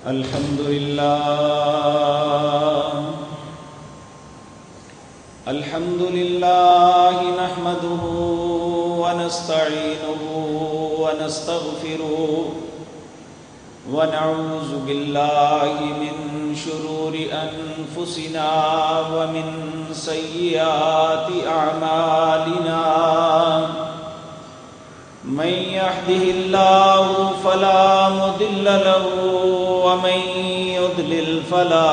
الحمد لله نحمده ونستعينه ونستغفره ونعوذ بالله من شرور أنفسنا ومن سيئات أعمالنا من يهده الله فلا مضل له ومن يضلل فلا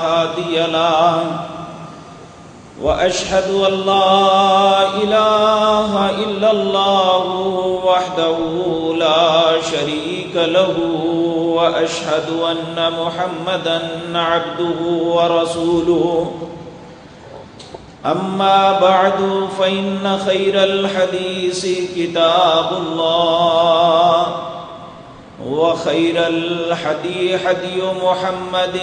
هادي له وأشهد أن لا إله إلا الله وحده لا شريك له وأشهد أن محمدا عبده ورسوله أما بعد فإن خير الحديث كتاب الله وخير الهدي هدي محمد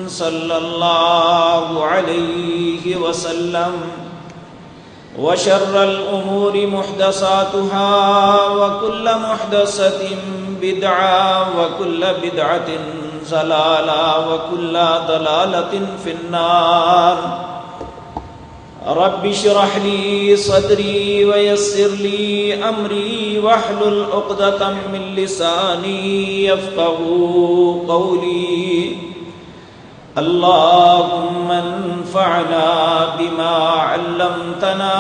صلى الله عليه وسلم وشر الأمور محدثاتها وكل محدثة بدعة وكل بدعة ضلالة وكل ضلالة في النار رب اشرح لي صدري ويسر لي أمري واحلل عقدة من لساني يفقهوا قولي اللهم انفعنا بما علمتنا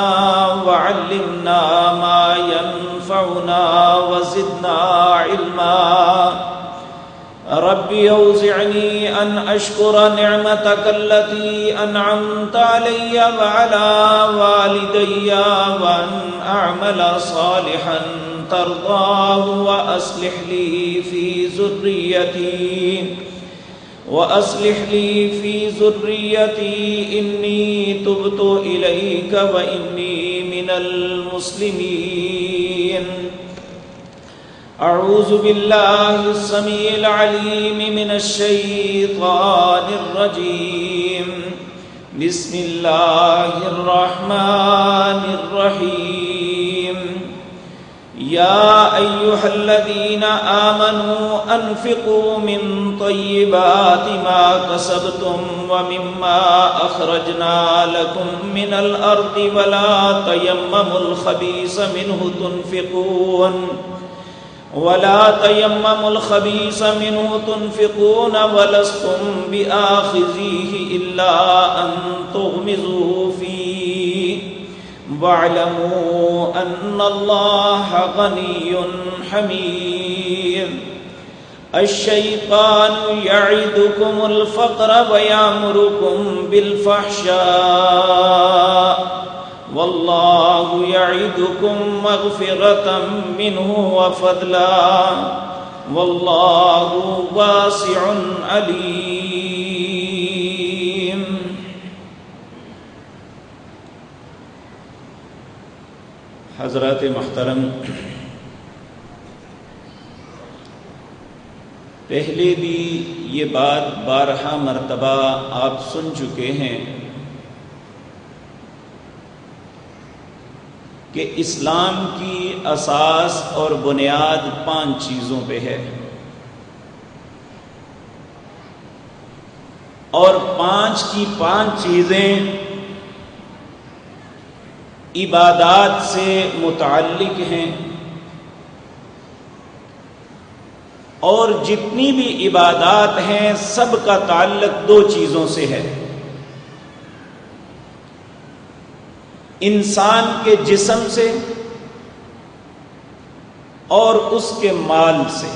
وعلمنا ما ينفعنا وزدنا علما رب اوزعني أن أشكر نعمتك التي أنعمت علي وعلى والدي وأن أعمل صالحا ترضاه وأصلح لي في ذريتي إني تبت إليك وإني من المسلمين أعوذ بالله السميع العليم من الشيطان الرجيم بسم الله الرحمن الرحيم يا أيها الذين آمنوا أنفقوا من طيبات ما كسبتم ومما أخرجنا لكم من الأرض ولا تيمموا الخبيث منه تنفقون ولستم بآخذيه إلا أن تغمزوا فيه واعلموا أن الله غني حميد الشيطان يعدكم الفقر ويأمركم بالفحشاء والله يعدكم مغفرة منه وفضلا والله واسع عليم. حضرات محترم، پہلے بھی یہ بات بارہا مرتبہ آپ سن چکے ہیں کہ اسلام کی اساس اور بنیاد 5 چیزوں پہ ہے، اور 5 کی 5 چیزیں عبادات سے متعلق ہیں، اور جتنی بھی عبادات ہیں سب کا تعلق 2 چیزوں سے ہے، انسان کے جسم سے اور اس کے مال سے۔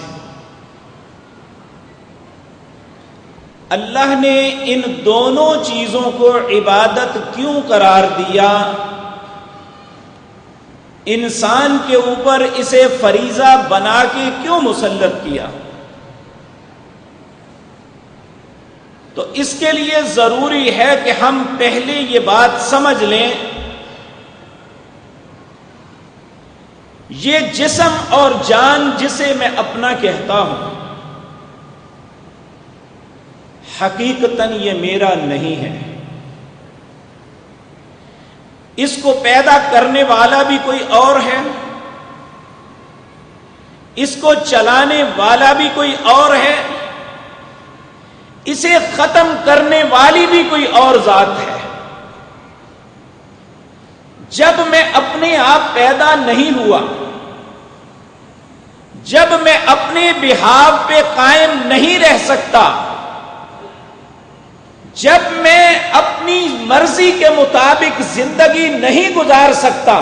اللہ نے ان دونوں چیزوں کو عبادت کیوں قرار دیا؟ انسان کے اوپر اسے فریضہ بنا کے کیوں مسلط کیا؟ تو اس کے لیے ضروری ہے کہ ہم پہلے یہ بات سمجھ لیں، یہ جسم اور جان جسے میں اپنا کہتا ہوں، حقیقتاً یہ میرا نہیں ہے، اس کو پیدا کرنے والا بھی کوئی اور ہے، اس کو چلانے والا بھی کوئی اور ہے، اسے ختم کرنے والی بھی کوئی اور ذات ہے۔ جب میں اپنے آپ پیدا نہیں ہوا، جب میں اپنے بہاو پہ قائم نہیں رہ سکتا، جب میں اپنی مرضی کے مطابق زندگی نہیں گزار سکتا،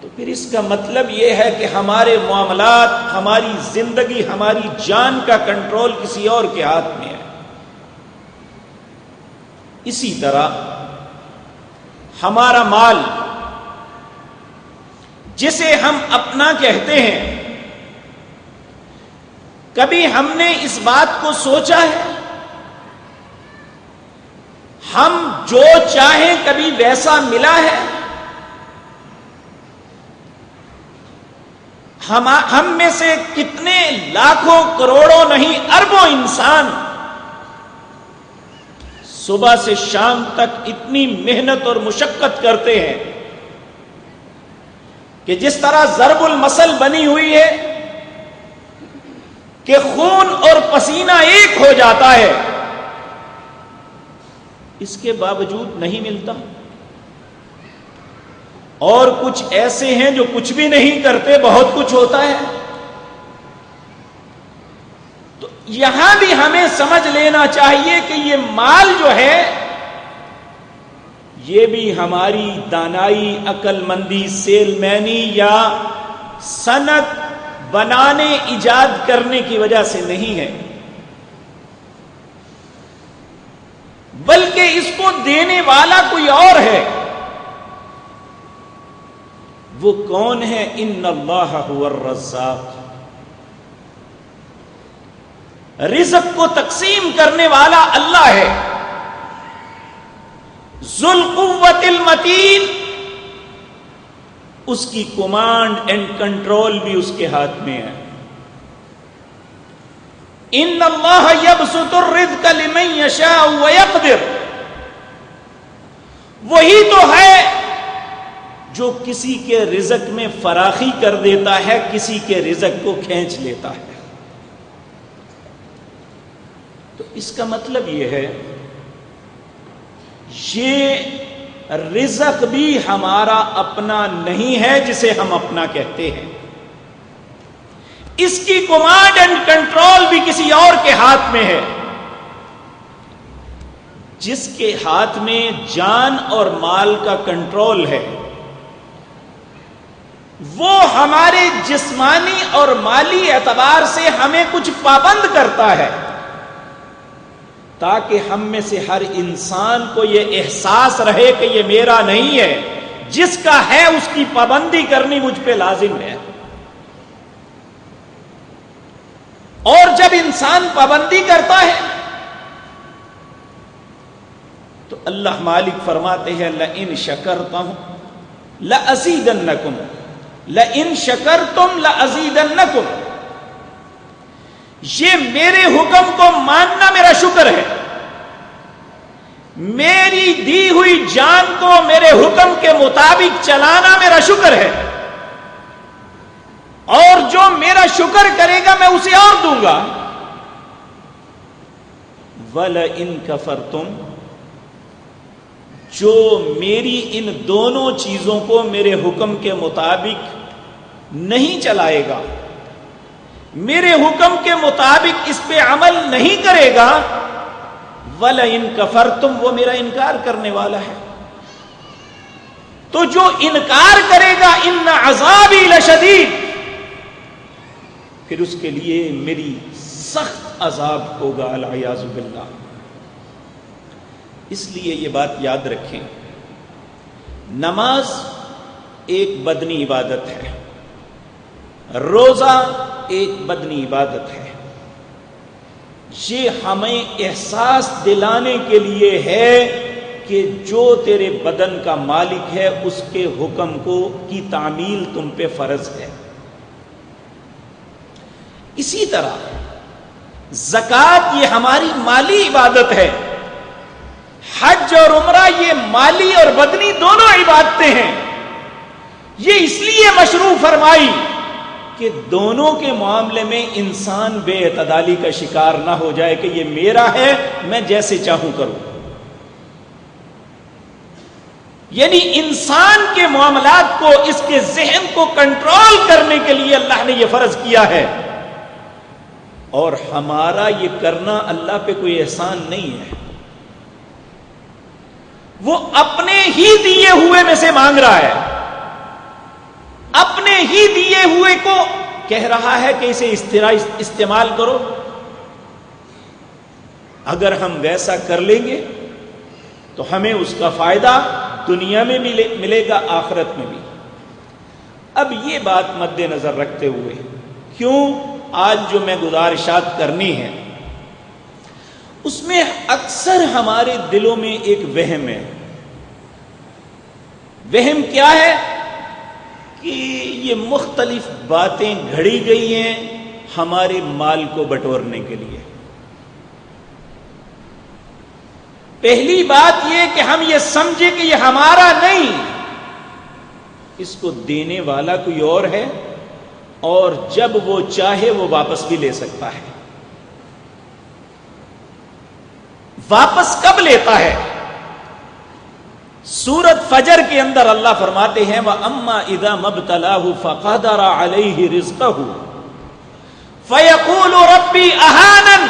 تو پھر اس کا مطلب یہ ہے کہ ہمارے معاملات، ہماری زندگی، ہماری جان کا کنٹرول کسی اور کے ہاتھ میں ہے۔ اسی طرح ہمارا مال، جسے ہم اپنا کہتے ہیں، کبھی ہم نے اس بات کو سوچا ہے؟ ہم جو چاہیں کبھی ویسا ملا ہے؟ ہم میں سے کتنے لاکھوں کروڑوں نہیں اربوں انسان صبح سے شام تک اتنی محنت اور مشقت کرتے ہیں کہ جس طرح ضرب المثل بنی ہوئی ہے کہ خون اور پسینہ ایک ہو جاتا ہے، اس کے باوجود نہیں ملتا۔ اور کچھ ایسے ہیں جو کچھ بھی نہیں کرتے، بہت کچھ ہوتا ہے۔ تو یہاں بھی ہمیں سمجھ لینا چاہیے کہ یہ مال جو ہے، یہ بھی ہماری دانائی، عقل مندی، سیل مینی یا صنعت بنانے، ایجاد کرنے کی وجہ سے نہیں ہے، بلکہ اس کو دینے والا کوئی اور ہے۔ وہ کون ہے؟ ان اللہ هو الرزاق، رزق کو تقسیم کرنے والا اللہ ہے۔ ذو القوت المتین، اس کی کمانڈ اینڈ کنٹرول بھی اس کے ہاتھ میں ہے۔ ان اللہ یبسط الرزق لمن یشاء ویقدر، وہی تو ہے جو کسی کے رزق میں فراخی کر دیتا ہے، کسی کے رزق کو کھینچ لیتا ہے۔ تو اس کا مطلب یہ ہے، یہ رزق بھی ہمارا اپنا نہیں ہے جسے ہم اپنا کہتے ہیں، اس کی کمانڈ اینڈ کنٹرول بھی کسی اور کے ہاتھ میں ہے۔ جس کے ہاتھ میں جان اور مال کا کنٹرول ہے، وہ ہمارے جسمانی اور مالی اعتبار سے ہمیں کچھ پابند کرتا ہے، تاکہ ہم میں سے ہر انسان کو یہ احساس رہے کہ یہ میرا نہیں ہے، جس کا ہے اس کی پابندی کرنی مجھ پہ لازم ہے۔ اور جب انسان پابندی کرتا ہے تو اللہ مالک فرماتے ہیں لئن شکرتم لأزیدنکم، لئن شکرتم لأزیدنکم، یہ میرے حکم کو ماننا میرا شکر ہے، میری دی ہوئی جان کو میرے حکم کے مطابق چلانا میرا شکر ہے، اور جو میرا شکر کرے گا میں اسے اور دوں گا۔ وَلَئِن كَفَرْتُمْ، جو میری ان دونوں چیزوں کو میرے حکم کے مطابق نہیں چلائے گا، میرے حکم کے مطابق اس پہ عمل نہیں کرے گا، وَلَئِن كَفَرْتُمْ، وہ میرا انکار کرنے والا ہے۔ تو جو انکار کرے گا ان عذابی لشدید، پھر اس کے لیے میری سخت عذاب ہوگا، العیاذ باللہ۔ اس لیے یہ بات یاد رکھیں، نماز ایک بدنی عبادت ہے، روزہ ایک بدنی عبادت ہے، یہ ہمیں احساس دلانے کے لیے ہے کہ جو تیرے بدن کا مالک ہے اس کے حکم کی تعمیل تم پہ فرض ہے۔ اسی طرح زکوٰۃ یہ ہماری مالی عبادت ہے، حج اور عمرہ یہ مالی اور بدنی دونوں عبادتیں ہیں۔ یہ اس لیے مشروع فرمائی کہ دونوں کے معاملے میں انسان بے اعتدالی کا شکار نہ ہو جائے کہ یہ میرا ہے، میں جیسے چاہوں کروں. یعنی انسان کے معاملات کو، اس کے ذہن کو کنٹرول کرنے کے لیے اللہ نے یہ فرض کیا ہے، اور ہمارا یہ کرنا اللہ پہ کوئی احسان نہیں ہے. وہ اپنے ہی دیے ہوئے میں سے مانگ رہا ہے، اپنے ہی دیے ہوئے کو کہہ رہا ہے کہ اسے اس طرح استعمال کرو. اگر ہم ویسا کر لیں گے تو ہمیں اس کا فائدہ دنیا میں ملے گا، آخرت میں بھی. اب یہ بات مد نظر رکھتے ہوئے کیوں آج جو میں گزارشات کرنی ہے، اس میں اکثر ہمارے دلوں میں ایک وہم ہے. وہم کیا ہے؟ کہ یہ مختلف باتیں گھڑی گئی ہیں ہمارے مال کو بٹورنے کے لیے. پہلی بات یہ کہ ہم یہ سمجھے کہ یہ ہمارا نہیں، اس کو دینے والا کوئی اور ہے، اور جب وہ چاہے وہ واپس بھی لے سکتا ہے. واپس کب لیتا ہے؟ سورۃ فجر کے اندر اللہ فرماتے ہیں وَأَمَّا إِذَا مَبْتَلَاهُ فَقَدَرَ عَلَيْهِ رِزْقَهُ فَيَقُولُ رَبِّي أَهَانَنِ.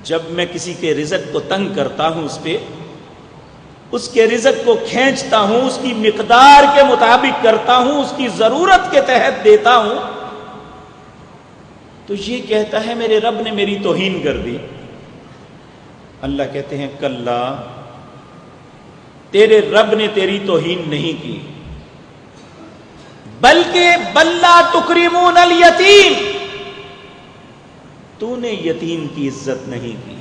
جب میں کسی کے رزق کو تنگ کرتا ہوں، اس کے رزق کو کھینچتا ہوں، اس کی مقدار کے مطابق کرتا ہوں، اس کی ضرورت کے تحت دیتا ہوں، تو یہ کہتا ہے میرے رب نے میری توہین کر دی. اللہ کہتے ہیں کلا، تیرے رب نے تیری توہین نہیں کی، بلکہ بلا تکرمون الیتیم، تو نے یتیم کی عزت نہیں کی.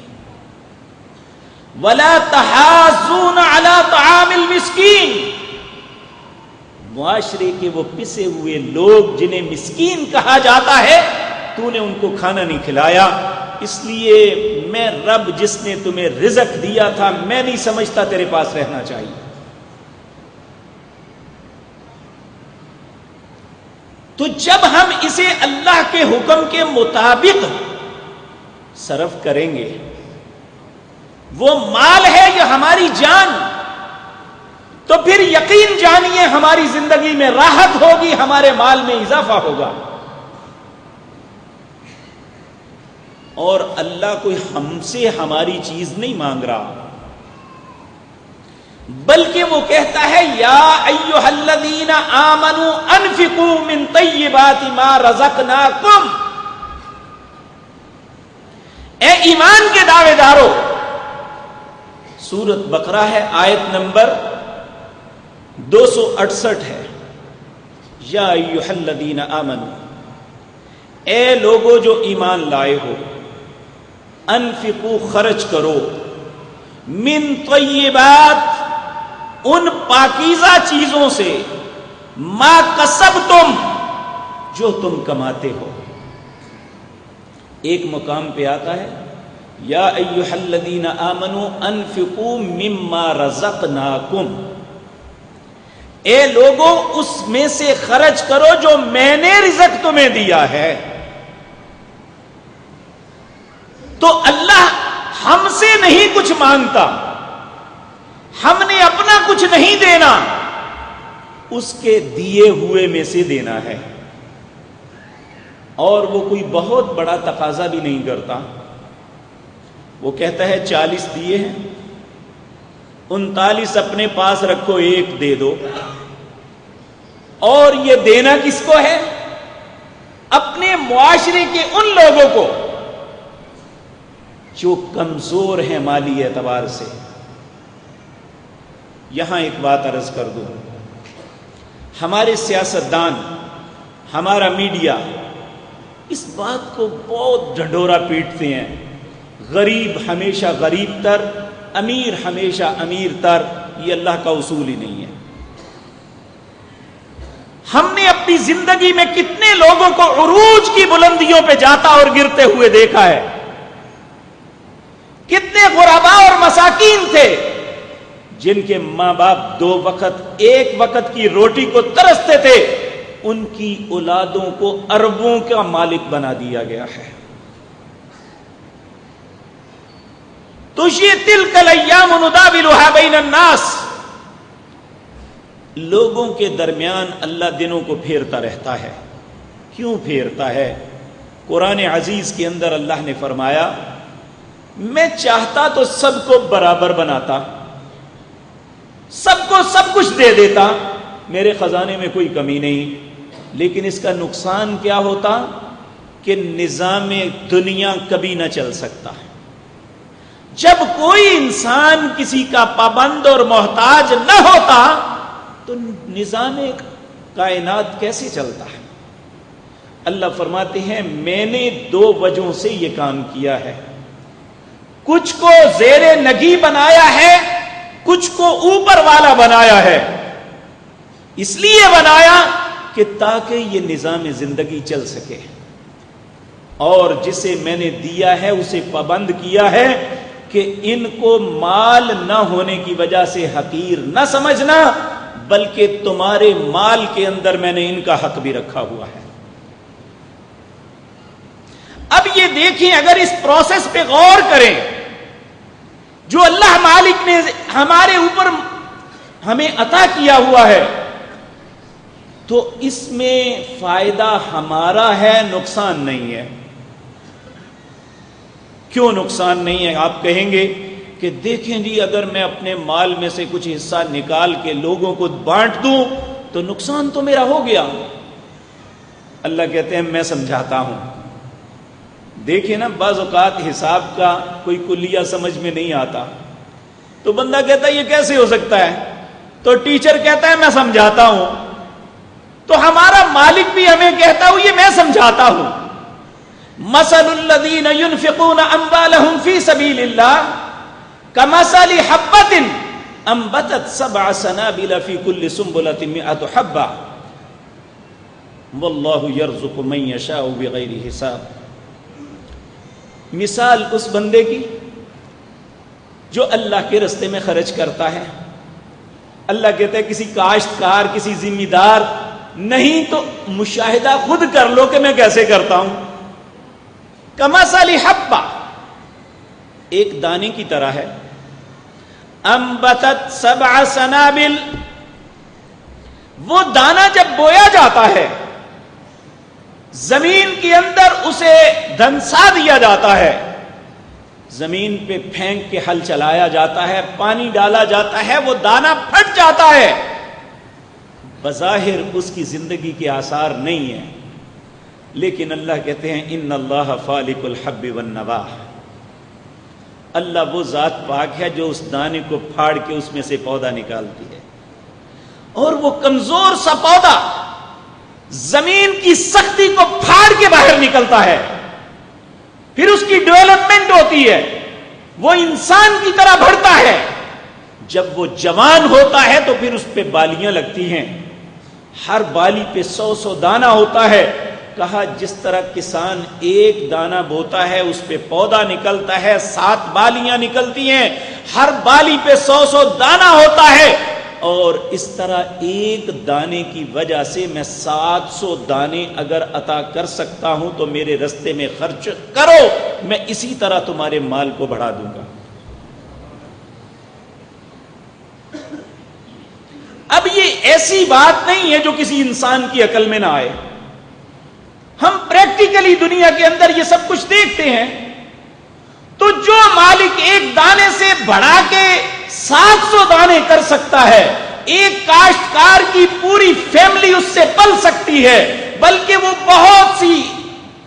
ولا تحاضون علی طعام المسکین، معاشرے کے وہ پسے ہوئے لوگ جنہیں مسکین کہا جاتا ہے، تو نے ان کو کھانا نہیں کھلایا. اس لیے میں رب جس نے تمہیں رزق دیا تھا، میں نہیں سمجھتا تیرے پاس رہنا چاہیے. تو جب ہم اسے اللہ کے حکم کے مطابق صرف کریں گے، وہ مال ہے یا ہماری جان، تو پھر یقین جانیے ہماری زندگی میں راحت ہوگی، ہمارے مال میں اضافہ ہوگا. اور اللہ کوئی ہم سے ہماری چیز نہیں مانگ رہا، بلکہ وہ کہتا ہے یا ایھا الذین آمنوا انفقوا من طیبات ما رزقناکم. اے ایمان کے دعوے دارو، سورۃ بقرہ ہے، آیت نمبر 268 ہے. یا ایھا الذین آمنوا، اے لوگو جو ایمان لائے ہو، انفقوا خرچ کرو، من طیبات ان پاکیزہ چیزوں سے، ما کسبتم جو تم کماتے ہو. ایک مقام پہ آتا ہے یا ایھا الذین آمنوا انفقوا مما رزقناکم، اے لوگو اس میں سے خرچ کرو جو میں نے رزق تمہیں دیا ہے. تو اللہ ہم سے نہیں کچھ مانگتا، ہم نے اپنا کچھ نہیں دینا، اس کے دیے ہوئے میں سے دینا ہے. اور وہ کوئی بہت بڑا تقاضا بھی نہیں کرتا. وہ کہتا ہے 40 دیے ہیں، 39 اپنے پاس رکھو، 1 دے دو. اور یہ دینا کس کو ہے؟ اپنے معاشرے کے ان لوگوں کو جو کمزور ہیں مالی اعتبار سے. یہاں ایک بات عرض کر دوں، ہمارے سیاستدان، ہمارا میڈیا اس بات کو بہت ڈھنڈورا پیٹتے ہیں، غریب ہمیشہ غریب تر، امیر ہمیشہ امیر تر. یہ اللہ کا اصول ہی نہیں ہے. ہم نے اپنی زندگی میں کتنے لوگوں کو عروج کی بلندیوں پہ جاتا اور گرتے ہوئے دیکھا ہے. کتنے غرباء اور مساکین تھے جن کے ماں باپ 2 وقت 1 وقت کی روٹی کو ترستے تھے، ان کی اولادوں کو اربوں کا مالک بنا دیا گیا ہے. تو یہ تلک الایام نداولها بین الناس، لوگوں کے درمیان اللہ دنوں کو پھیرتا رہتا ہے. کیوں پھیرتا ہے؟ قرآن عزیز کے اندر اللہ نے فرمایا میں چاہتا تو سب کو برابر بناتا، سب کو سب کچھ دے دیتا، میرے خزانے میں کوئی کمی نہیں، لیکن اس کا نقصان کیا ہوتا کہ نظام دنیا کبھی نہ چل سکتا. جب کوئی انسان کسی کا پابند اور محتاج نہ ہوتا تو نظام کائنات کیسے چلتا ہے؟ اللہ فرماتے ہیں میں نے 2 وجہوں سے یہ کام کیا ہے. کچھ کو زیر نگی بنایا ہے، کچھ کو اوپر والا بنایا ہے. اس لیے بنایا کہ تاکہ یہ نظام زندگی چل سکے، اور جسے میں نے دیا ہے اسے پابند کیا ہے کہ ان کو مال نہ ہونے کی وجہ سے حقیر نہ سمجھنا، بلکہ تمہارے مال کے اندر میں نے ان کا حق بھی رکھا ہوا ہے. اب یہ دیکھیں، اگر اس پروسیس پہ غور کریں جو اللہ مالک نے ہمارے اوپر ہمیں عطا کیا ہوا ہے، تو اس میں فائدہ ہمارا ہے، نقصان نہیں ہے. کیوں نقصان نہیں ہے؟ آپ کہیں گے کہ دیکھیں جی اگر میں اپنے مال میں سے کچھ حصہ نکال کے لوگوں کو بانٹ دوں تو نقصان تو میرا ہو گیا. اللہ کہتے ہیں میں سمجھاتا ہوں. دیکھیں نا، بعض اوقات حساب کا کوئی کلیہ سمجھ میں نہیں آتا تو بندہ کہتا ہے یہ کیسے ہو سکتا ہے، تو ٹیچر کہتا ہے میں سمجھاتا ہوں، تو ہمارا مالک بھی ہمیں کہتا ہوں یہ میں سمجھاتا ہوں. مثل الذین ينفقون اموالهم فی سبیل اللہ کمثل حبۃ انبتت 7 سنابل فی کل سنبلۃ 100 حبۃ واللہ یرزق من یشاء بغیر حساب. مثال اس بندے کی جو اللہ کے راستے میں خرچ کرتا ہے. اللہ کہتا ہے کسی کاشتکار، کسی ذمہ دار نہیں، تو مشاہدہ خود کر لو کہ میں کیسے کرتا ہوں. کمثل حبہ، ایک دانے کی طرح ہے. انبتت 7 سنابل، وہ دانہ جب بویا جاتا ہے زمین کے اندر اسے دھنسا دیا جاتا ہے، زمین پہ پھینک کے ہل چلایا جاتا ہے، پانی ڈالا جاتا ہے، وہ دانہ پھٹ جاتا ہے. بظاہر اس کی زندگی کے آثار نہیں ہیں، لیکن اللہ کہتے ہیں ان اللہ فالق الحب والنوا، اللہ وہ ذات پاک ہے جو اس دانے کو پھاڑ کے اس میں سے پودا نکالتی ہے. اور وہ کمزور سا پودا زمین کی سختی کو پھاڑ کے باہر نکلتا ہے، پھر اس کی ڈیولپمنٹ ہوتی ہے، وہ انسان کی طرح بڑھتا ہے. جب وہ جوان ہوتا ہے تو پھر اس پہ بالیاں لگتی ہیں، ہر بالی پہ 100 دانہ ہوتا ہے. کہا جس طرح کسان ایک دانہ بوتا ہے اس پہ پودا نکلتا ہے، 7 بالیاں نکلتی ہیں، ہر بالی پہ 100 دانہ ہوتا ہے. اور اس طرح ایک دانے کی وجہ سے میں 700 دانے اگر عطا کر سکتا ہوں تو میرے رستے میں خرچ کرو، میں اسی طرح تمہارے مال کو بڑھا دوں گا. اب یہ ایسی بات نہیں ہے جو کسی انسان کی عقل میں نہ آئے. ہم پریکٹیکلی دنیا کے اندر یہ سب کچھ دیکھتے ہیں. تو جو مالک ایک دانے سے بڑھا کے 700 دانے کر سکتا ہے، ایک کاشتکار کی پوری فیملی اس سے پل سکتی ہے، بلکہ وہ بہت سی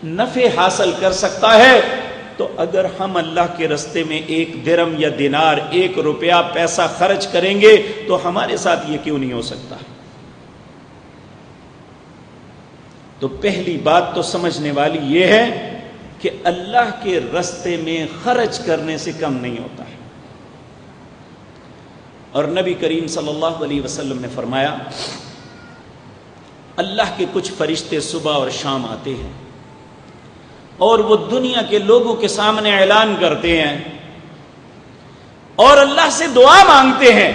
نفع حاصل کر سکتا ہے. تو اگر ہم اللہ کے راستے میں 1 درم یا دینار، 1 روپیہ پیسہ خرچ کریں گے تو ہمارے ساتھ یہ کیوں نہیں ہو سکتا؟ تو پہلی بات تو سمجھنے والی یہ ہے کہ اللہ کے راستے میں خرچ کرنے سے کم نہیں ہوتا ہے. اور نبی کریم صلی اللہ علیہ وسلم نے فرمایا اللہ کے کچھ فرشتے صبح اور شام آتے ہیں اور وہ دنیا کے لوگوں کے سامنے اعلان کرتے ہیں اور اللہ سے دعا مانگتے ہیں،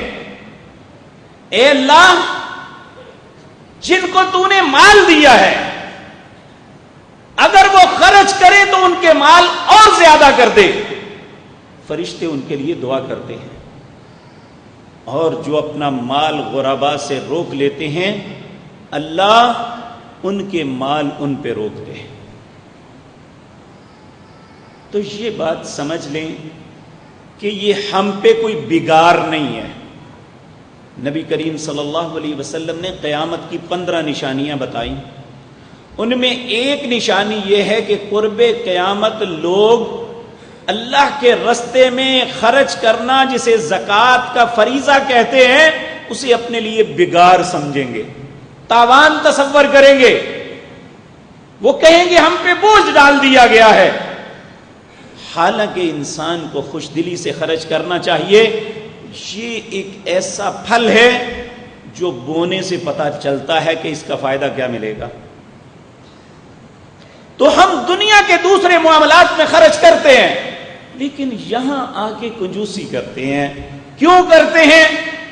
اے اللہ جن کو تو نے مال دیا ہے، اگر وہ خرچ کرے تو ان کے مال اور زیادہ کر دے، فرشتے ان کے لیے دعا کرتے ہیں۔ اور جو اپنا مال غربا سے روک لیتے ہیں، اللہ ان کے مال ان پہ روک دے۔ تو یہ بات سمجھ لیں کہ یہ ہم پہ کوئی بگار نہیں ہے۔ نبی کریم صلی اللہ علیہ وسلم نے قیامت کی 15 نشانیاں بتائیں، ان میں ایک نشانی یہ ہے کہ قرب قیامت لوگ اللہ کے رستے میں خرچ کرنا، جسے زکوٰۃ کا فریضہ کہتے ہیں، اسے اپنے لیے بگار سمجھیں گے، تاوان تصور کریں گے، وہ کہیں گے ہم پہ بوجھ ڈال دیا گیا ہے۔ حالانکہ انسان کو خوش دلی سے خرچ کرنا چاہیے۔ یہ ایک ایسا پھل ہے جو بونے سے پتہ چلتا ہے کہ اس کا فائدہ کیا ملے گا۔ تو ہم دنیا کے دوسرے معاملات میں خرچ کرتے ہیں، لیکن یہاں آ کے کنجوسی کرتے ہیں۔ کیوں کرتے ہیں؟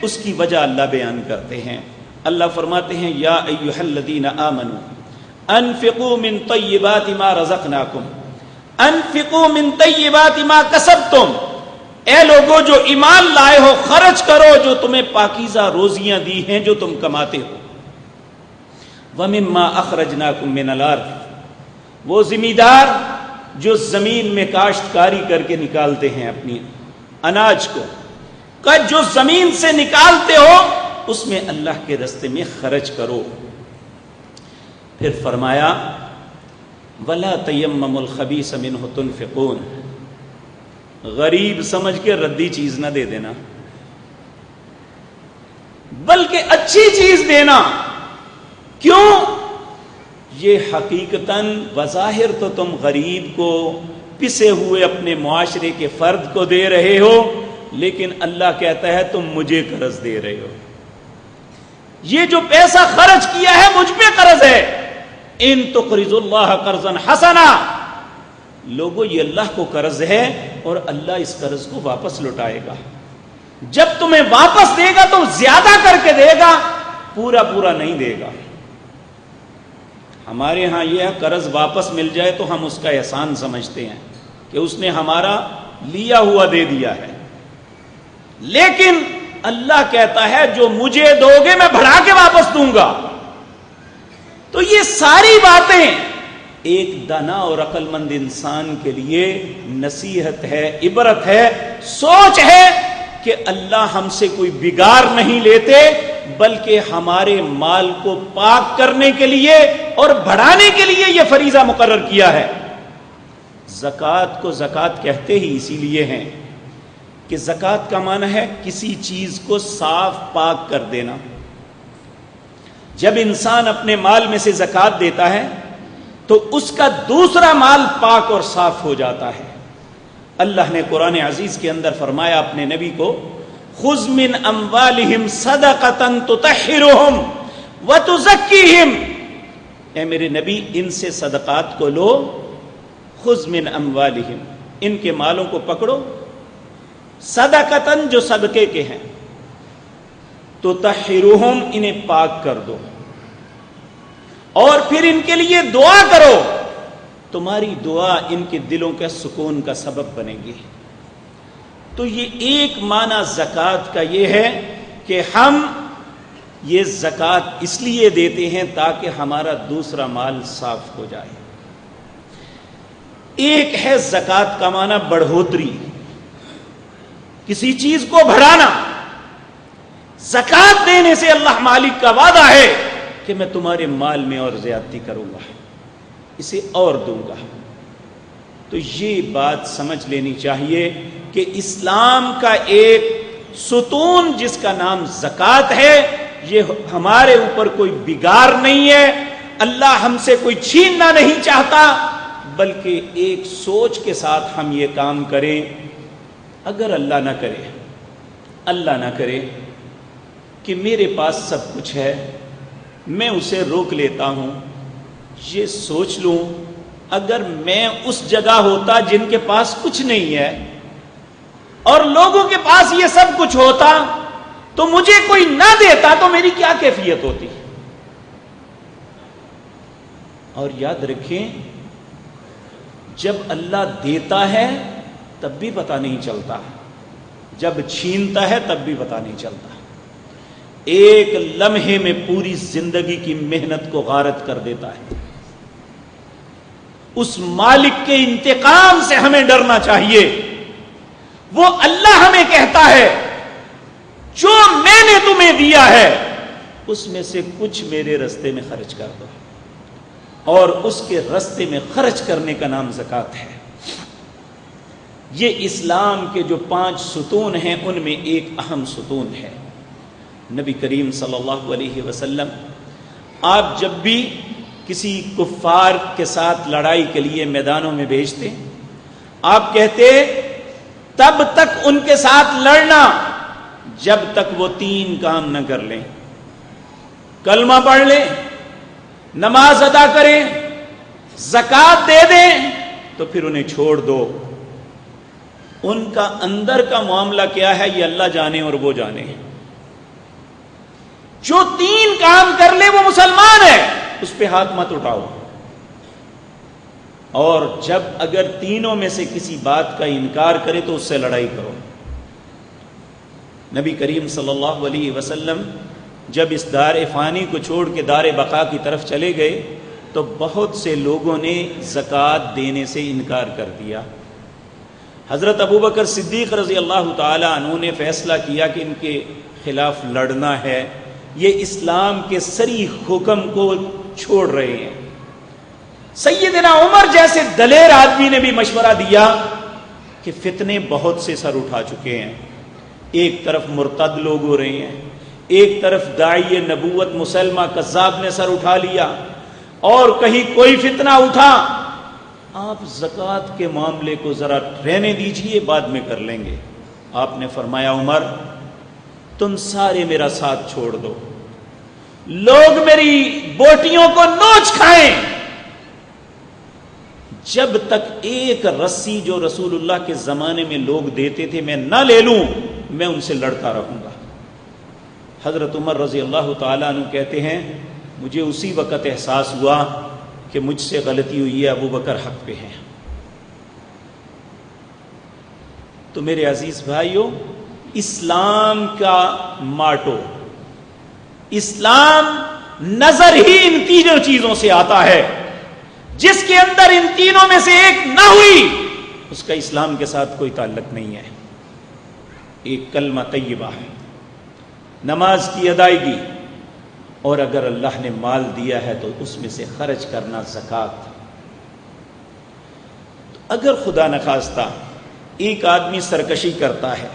اس کی وجہ اللہ بیان کرتے ہیں۔ اللہ فرماتے ہیں یا ایھا الذین آمنوا انفقوا من طیبات ما رزقناکم انفقوا من طیبات ما کسبتم، اے لوگو جو ایمان لائے ہو خرچ کرو جو تمہیں پاکیزہ روزیاں دی ہیں جو تم کماتے ہو۔ وَمِمَّا أَخْرَجْنَاكُم مِّنَ الْأَرْضِ، وہ زمیندار جو زمین میں کاشتکاری کر کے نکالتے ہیں اپنی اناج کو، کہ جو زمین سے نکالتے ہو اس میں اللہ کے راستے میں خرچ کرو۔ پھر فرمایا وَلَا تَيَمَّمُوا الْخَبِيثَ مِنْهُ تُنْفِقُونَ، غریب سمجھ کے ردی چیز نہ دے دینا، بلکہ اچھی چیز دینا۔ کیوں؟ یہ حقیقتاً بظاہر تو تم غریب کو، پسے ہوئے اپنے معاشرے کے فرد کو دے رہے ہو، لیکن اللہ کہتا ہے تم مجھے قرض دے رہے ہو۔ یہ جو پیسہ خرچ کیا ہے مجھ پہ قرض ہے۔ ان تقرضوا اللہ قرضا حسنا، لوگوں یہ اللہ کو قرض ہے اور اللہ اس قرض کو واپس لوٹائے گا۔ جب تمہیں واپس دے گا تو زیادہ کر کے دے گا، پورا پورا نہیں دے گا۔ ہمارے ہاں یہ قرض واپس مل جائے تو ہم اس کا احسان سمجھتے ہیں کہ اس نے ہمارا لیا ہوا دے دیا ہے، لیکن اللہ کہتا ہے جو مجھے دو گے میں بڑھا کے واپس دوں گا۔ تو یہ ساری باتیں ایک دانا اور عقل مند انسان کے لیے نصیحت ہے، عبرت ہے، سوچ ہے کہ اللہ ہم سے کوئی بگاڑ نہیں لیتے، بلکہ ہمارے مال کو پاک کرنے کے لیے اور بڑھانے کے لیے یہ فریضہ مقرر کیا ہے۔ زکوٰۃ کو زکوٰۃ کہتے ہی اسی لیے ہیں کہ زکوٰۃ کا معنی ہے کسی چیز کو صاف پاک کر دینا۔ جب انسان اپنے مال میں سے زکوٰۃ دیتا ہے تو اس کا دوسرا مال پاک اور صاف ہو جاتا ہے۔ اللہ نے قرآن عزیز کے اندر فرمایا اپنے نبی کو، خذ من اموالہم صدقۃ تطہرہم وتزکیہم، اے میرے نبی ان سے صدقات کو لو، خذ من اموالہم، ان کے مالوں کو پکڑو، صدقۃ جو صدقے کے ہیں، تطہرہم انہیں پاک کر دو، اور پھر ان کے لیے دعا کرو، تمہاری دعا ان کے دلوں کے سکون کا سبب بنے گی۔ تو یہ ایک معنی زکوٰۃ کا یہ ہے کہ ہم یہ زکوٰۃ اس لیے دیتے ہیں تاکہ ہمارا دوسرا مال صاف ہو جائے۔ ایک ہے زکوٰۃ کا معنی بڑھوتری، کسی چیز کو بڑھانا۔ زکوٰۃ دینے سے اللہ مالک کا وعدہ ہے کہ میں تمہارے مال میں اور زیادتی کروں گا، اسے اور دوں گا۔ تو یہ بات سمجھ لینی چاہیے کہ اسلام کا ایک ستون جس کا نام زکوٰۃ ہے، یہ ہمارے اوپر کوئی بگاڑ نہیں ہے، اللہ ہم سے کوئی چھیننا نہیں چاہتا، بلکہ ایک سوچ کے ساتھ ہم یہ کام کریں۔ اگر اللہ نہ کرے کہ میرے پاس سب کچھ ہے، میں اسے روک لیتا ہوں، یہ سوچ لوں اگر میں اس جگہ ہوتا جن کے پاس کچھ نہیں ہے اور لوگوں کے پاس یہ سب کچھ ہوتا تو مجھے کوئی نہ دیتا تو میری کیا کیفیت ہوتی؟ اور یاد رکھیں جب اللہ دیتا ہے تب بھی پتہ نہیں چلتا، جب چھینتا ہے تب بھی پتہ نہیں چلتا. ایک لمحے میں پوری زندگی کی محنت کو غارت کر دیتا ہے. اس مالک کے انتقام سے ہمیں ڈرنا چاہیے. وہ اللہ ہمیں کہتا ہے جو میں نے تمہیں دیا ہے اس میں سے کچھ میرے رستے میں خرچ کر دو، اور اس کے رستے میں خرچ کرنے کا نام زکوٰۃ ہے. یہ اسلام کے جو 5 ستون ہیں ان میں ایک اہم ستون ہے. نبی کریم صلی اللہ علیہ وسلم آپ جب بھی کسی کفار کے ساتھ لڑائی کے لیے میدانوں میں بھیجتے، آپ کہتے تب تک ان کے ساتھ لڑنا جب تک وہ 3 کام نہ کر لیں، کلمہ پڑھ لیں، نماز ادا کریں، زکوٰۃ دے دیں، تو پھر انہیں چھوڑ دو. ان کا اندر کا معاملہ کیا ہے یہ اللہ جانے اور وہ جانے. جو 3 کام کر لے وہ مسلمان ہے، اس پہ ہاتھ مت اٹھاؤ. اور جب اگر تینوں میں سے کسی بات کا انکار کرے تو اس سے لڑائی کرو. نبی کریم صلی اللہ علیہ وسلم جب اس دار فانی کو چھوڑ کے دار بقا کی طرف چلے گئے تو بہت سے لوگوں نے زکوٰۃ دینے سے انکار کر دیا. حضرت ابوبکر صدیق رضی اللہ تعالی عنہ نے فیصلہ کیا کہ ان کے خلاف لڑنا ہے. یہ اسلام کے صریح حکم کو چھوڑ رہے ہیں. سیدنا عمر جیسے دلیر آدمی نے بھی مشورہ دیا کہ فتنے بہت سے سر اٹھا چکے ہیں. ایک طرف مرتد لوگ ہو رہے ہیں، ایک طرف داعی نبوت مسلمہ کذاب نے سر اٹھا لیا، اور کہیں کوئی فتنہ اٹھا. آپ زکوٰۃ کے معاملے کو ذرا رہنے دیجئے، بعد میں کر لیں گے. آپ نے فرمایا عمر تم سارے میرا ساتھ چھوڑ دو، لوگ میری بوٹیوں کو نوچ کھائیں، جب تک ایک رسی جو رسول اللہ کے زمانے میں لوگ دیتے تھے میں نہ لے لوں میں ان سے لڑتا رہوں گا. حضرت عمر رضی اللہ تعالیٰ عنہ کہتے ہیں مجھے اسی وقت احساس ہوا کہ مجھ سے غلطی ہوئی ہے، ابو بکر حق پہ ہیں. تو میرے عزیز بھائیوں، اسلام کا ماٹو، اسلام نظر ہی ان تینوں چیزوں سے آتا ہے. جس کے اندر ان تینوں میں سے ایک نہ ہوئی اس کا اسلام کے ساتھ کوئی تعلق نہیں ہے. ایک کلمہ طیبہ ہے، نماز کی ادائیگی، اور اگر اللہ نے مال دیا ہے تو اس میں سے خرچ کرنا زکوٰۃ. اگر خدا نخواستہ ایک آدمی سرکشی کرتا ہے،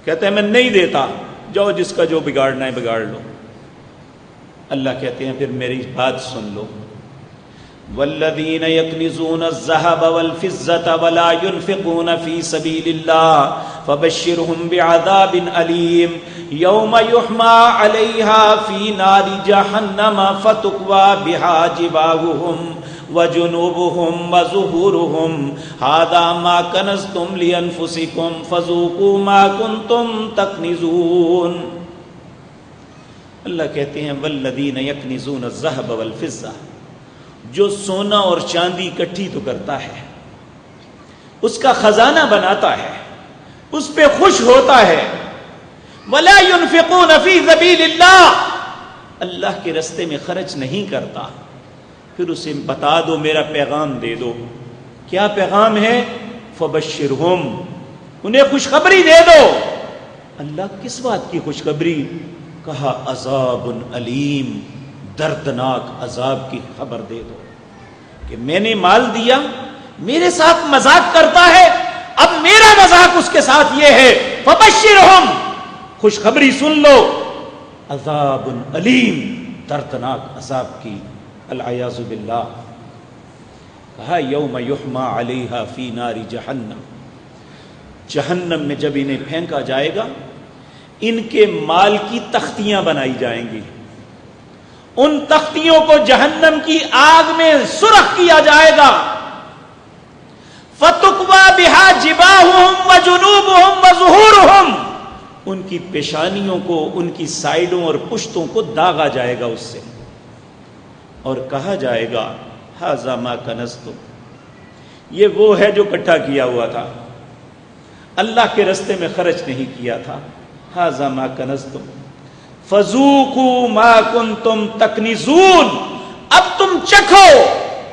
کہتا ہے میں نہیں دیتا، جاؤ جس کا جو بگاڑنا ہے بگاڑ لو، اللہ کہتے ہیں پھر میری بات سن لو. والذین یکنزون الذهب والفضة ولا ينفقون في سبيل الله فبشرهم بعذاب أليم يوم يحمى عليها في نار جهنم فتكوى بها جباههم وجنوبهم وظهورهم هذا ما كنزتم لأنفسكم فذوقوا ما كنتم تكنزون. اللہ کہتے ہیں والذین یکنزون الذهب والفضة، جو سونا اور چاندی اکٹھی تو کرتا ہے، اس کا خزانہ بناتا ہے، اس پہ خوش ہوتا ہے، ولا ينفقون فی سبیل اللہ، اللہ کے رستے میں خرچ نہیں کرتا، پھر اسے بتا دو، میرا پیغام دے دو. کیا پیغام ہے؟ فبشرہم، انہیں خوشخبری دے دو. اللہ کس بات کی خوشخبری؟ کہا عذاب علیم، دردناک عذاب کی خبر دے دو کہ میں نے مال دیا، میرے ساتھ مذاق کرتا ہے، اب میرا مذاق اس کے ساتھ یہ ہے، فبشرہم، خوشخبری سن لو، عذاب علیم، دردناک عذاب کی، العیاذ باللہ. کہا یوم یحمى علیہا فی نار جہنم، جہنم میں جب انہیں پھینکا جائے گا ان کے مال کی تختیاں بنائی جائیں گی، ان تختیوں کو جہنم کی آگ میں سرخ کیا جائے گا. فَتُكْوَى بِهَا جِبَاهُهُمْ وَجُنُوبُهُمْ وَظُهُورُهُمْ، ان کی پیشانیوں کو، ان کی سائیڈوں اور پشتوں کو داغا جائے گا اس سے، اور کہا جائے گا ھذا ما کنزتم، یہ وہ ہے جو اکٹھا کیا ہوا تھا، اللہ کے راستے میں خرچ نہیں کیا تھا. ھذا ما کنزتم فذوقوا ما کنتم تکنزون، اب تم چکھو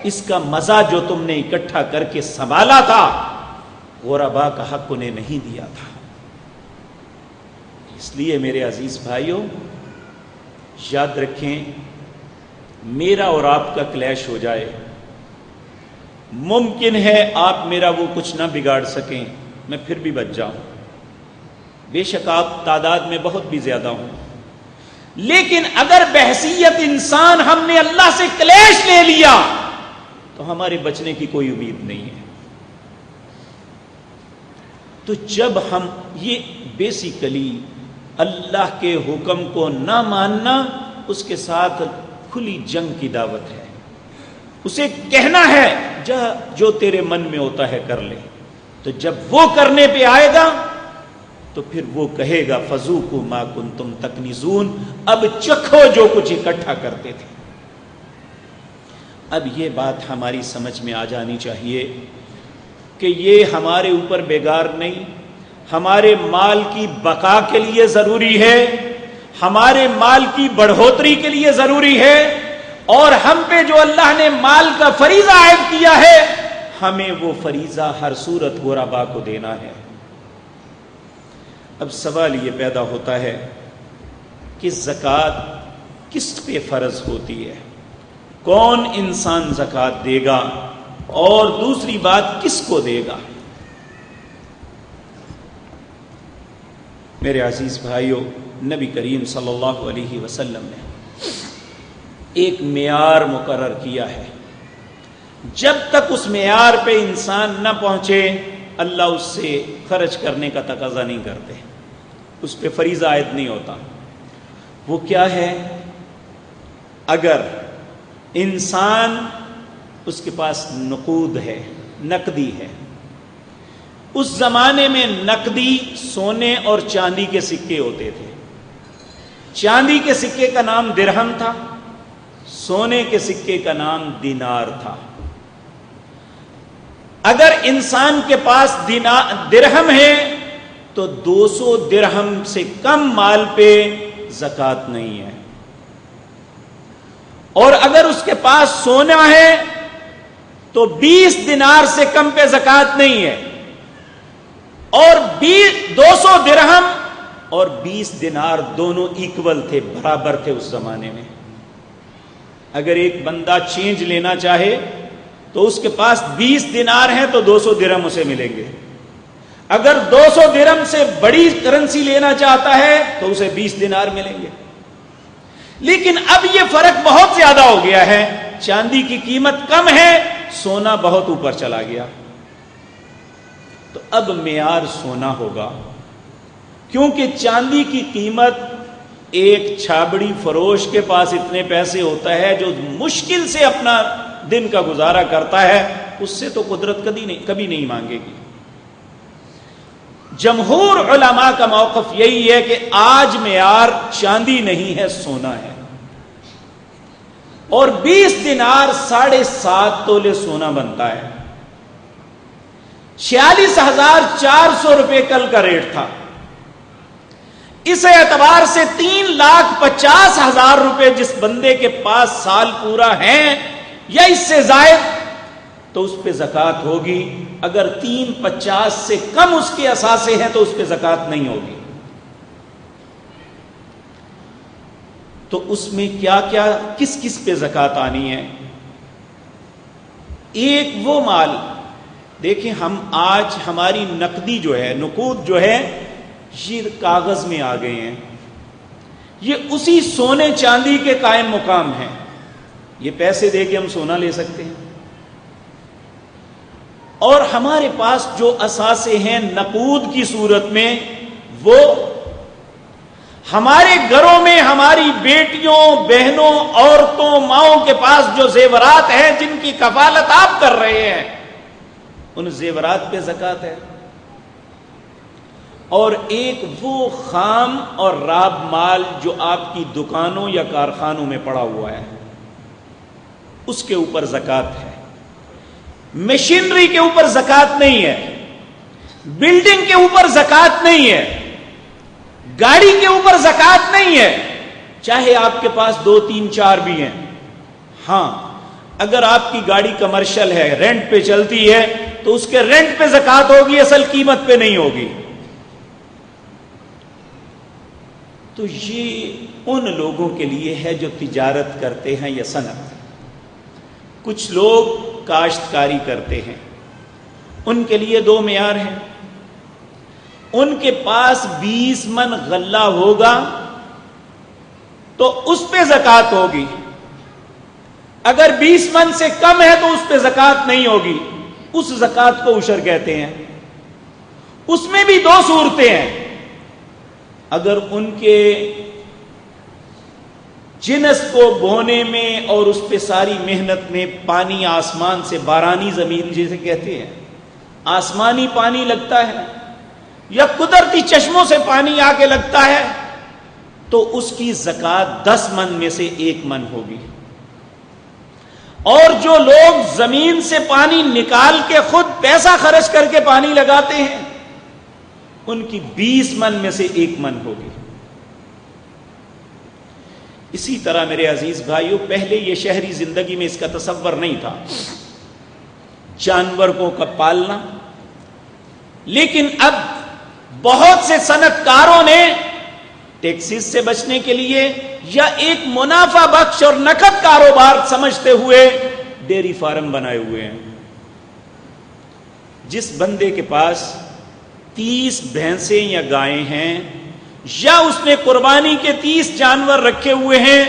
اس کا مزہ جو تم نے اکٹھا کر کے سنبھالا تھا، غرباء کا حق انہیں نہیں دیا تھا. اس لیے میرے عزیز بھائیوں، یاد رکھیں، میرا اور آپ کا کلیش ہو جائے، ممکن ہے آپ میرا وہ کچھ نہ بگاڑ سکیں، میں پھر بھی بچ جاؤں، بے شک آپ تعداد میں بہت بھی زیادہ ہوں، لیکن اگر بحیثیت انسان ہم نے اللہ سے کلیش لے لیا تو ہمارے بچنے کی کوئی امید نہیں ہے. تو جب ہم یہ بیسیکلی اللہ کے حکم کو نہ ماننا، اس کے ساتھ کھلی جنگ کی دعوت ہے. اسے کہنا ہے جو تیرے من میں ہوتا ہے کر لے. تو جب وہ کرنے پہ آئے گا تو پھر وہ کہے گا فذوقوا ما کنتم تکنزون، اب چکھو جو کچھ اکٹھا کرتے تھے. اب یہ بات ہماری سمجھ میں آ جانی چاہیے کہ یہ ہمارے اوپر بیگار نہیں، ہمارے مال کی بقا کے لیے ضروری ہے، ہمارے مال کی بڑھوتری کے لیے ضروری ہے، اور ہم پہ جو اللہ نے مال کا فریضہ عائد کیا ہے، ہمیں وہ فریضہ ہر صورت غرباء کو دینا ہے. اب سوال یہ پیدا ہوتا ہے کہ زکوٰۃ کس پہ فرض ہوتی ہے، کون انسان زکوٰۃ دے گا، اور دوسری بات کس کو دے گا. میرے عزیز بھائیوں، نبی کریم صلی اللہ علیہ وسلم نے ایک معیار مقرر کیا ہے، جب تک اس معیار پہ انسان نہ پہنچے اللہ اس سے خرچ کرنے کا تقاضا نہیں کرتے، اس پہ فریضہ عائد نہیں ہوتا. وہ کیا ہے؟ اگر انسان اس کے پاس نقود ہے، نقدی ہے، اس زمانے میں نقدی سونے اور چاندی کے سکے ہوتے تھے. چاندی کے سکے کا نام درہم تھا، سونے کے سکے کا نام دینار تھا. اگر انسان کے پاس درہم ہے تو 200 درہم سے کم مال پہ زکوٰۃ نہیں ہے، اور اگر اس کے پاس سونا ہے تو 20 دینار سے کم پہ زکوٰۃ نہیں ہے. اور 200 درہم اور 20 دینار دونوں ایکول تھے، برابر تھے اس زمانے میں. اگر ایک بندہ چینج لینا چاہے تو اس کے پاس 20 دینار ہیں تو 200 درہم اسے ملیں گے. اگر 200 درہم سے بڑی کرنسی لینا چاہتا ہے تو اسے 20 دینار ملیں گے. لیکن اب یہ فرق بہت زیادہ ہو گیا ہے، چاندی کی قیمت کم ہے، سونا بہت اوپر چلا گیا. تو اب معیار سونا ہوگا، کیونکہ چاندی کی قیمت ایک چھابڑی فروش کے پاس اتنے پیسے ہوتا ہے جو مشکل سے اپنا دن کا گزارا کرتا ہے، اس سے تو قدرت کبھی نہیں مانگے گی. جمہور علماء کا موقف یہی ہے کہ آج معیار چاندی نہیں ہے، سونا ہے. اور 20 دینار 7.5 تولے سونا بنتا ہے. 46,400 روپے کل کا ریٹ تھا. اس اعتبار سے 3,50,000 روپے جس بندے کے پاس سال پورا ہے یا اس سے زائد تو اس پہ زکوٰۃ ہوگی. اگر 3,50 سے کم اس کے اثاثے ہیں تو اس پہ زکوٰۃ نہیں ہوگی. تو اس میں کیا کس کس پہ زکوٰۃ آنی ہے؟ ایک وہ مال، دیکھیں ہم آج ہماری نقدی جو ہے، نقود جو ہے، یہ کاغذ میں آ گئے ہیں. یہ اسی سونے چاندی کے قائم مقام ہیں. یہ پیسے دے کے ہم سونا لے سکتے ہیں، اور ہمارے پاس جو اثاثے ہیں نقود کی صورت میں، وہ ہمارے گھروں میں ہماری بیٹیوں، بہنوں، عورتوں، ماؤں کے پاس جو زیورات ہیں جن کی کفالت آپ کر رہے ہیں، ان زیورات پہ زکوٰۃ ہے. اور ایک وہ خام اور راب مال جو آپ کی دکانوں یا کارخانوں میں پڑا ہوا ہے، اس کے اوپر زکات ہے. مشینری کے اوپر زکات نہیں ہے, بلڈنگ کے اوپر زکات نہیں ہے, گاڑی کے اوپر زکات نہیں ہے, چاہے آپ کے پاس 2 3 4 بھی ہیں. ہاں, اگر آپ کی گاڑی کمرشل ہے, رینٹ پہ چلتی ہے, تو اس کے رینٹ پہ زکات ہوگی, اصل قیمت پہ نہیں ہوگی. تو یہ ان لوگوں کے لیے ہے جو تجارت کرتے ہیں یا صنعت. کچھ لوگ کاشتکاری کرتے ہیں, ان کے لیے 2 معیار ہیں. ان کے پاس 20 من غلہ ہوگا تو اس پہ زکات ہوگی, اگر 20 من سے کم ہے تو اس پہ زکات نہیں ہوگی. اس زکات کو عشر کہتے ہیں. اس میں بھی 2 صورتیں ہیں. اگر ان کے جنس کو بونے میں اور اس پہ ساری محنت میں پانی آسمان سے, بارانی زمین جسے کہتے ہیں, آسمانی پانی لگتا ہے یا قدرتی چشموں سے پانی آ کے لگتا ہے, تو اس کی زکات 10 من میں سے 1 من ہوگی. اور جو لوگ زمین سے پانی نکال کے خود پیسہ خرچ کر کے پانی لگاتے ہیں, ان کی 20 من میں سے 1 من ہوگی. اسی طرح میرے عزیز بھائیوں, پہلے یہ شہری زندگی میں اس کا تصور نہیں تھا, جانوروں کا پالنا. لیکن اب بہت سے صنعت کاروں نے ٹیکسز سے بچنے کے لیے یا ایک منافع بخش اور نقد کاروبار سمجھتے ہوئے ڈیری فارم بنائے ہوئے ہیں. جس بندے کے پاس 30 بھینسیں یا گائیں ہیں, یا اس نے قربانی کے 30 جانور رکھے ہوئے ہیں,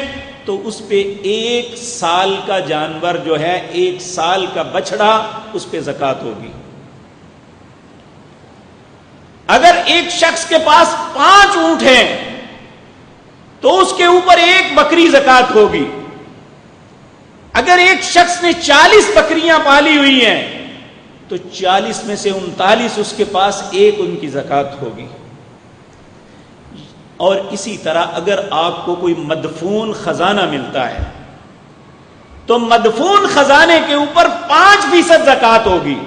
تو اس پہ 1 سال کا جانور جو ہے, 1 سال کا بچڑا, اس پہ زکات ہوگی. اگر ایک شخص کے پاس 5 اونٹ ہیں تو اس کے اوپر 1 بکری زکات ہوگی. اگر ایک شخص نے 40 بکریاں پالی ہوئی ہیں تو 40 میں سے 39 اس کے پاس 1 ان کی زکات ہوگی. اور اسی طرح اگر آپ کو کوئی مدفون خزانہ ملتا ہے تو مدفون خزانے کے اوپر 5% زکات ہوگی,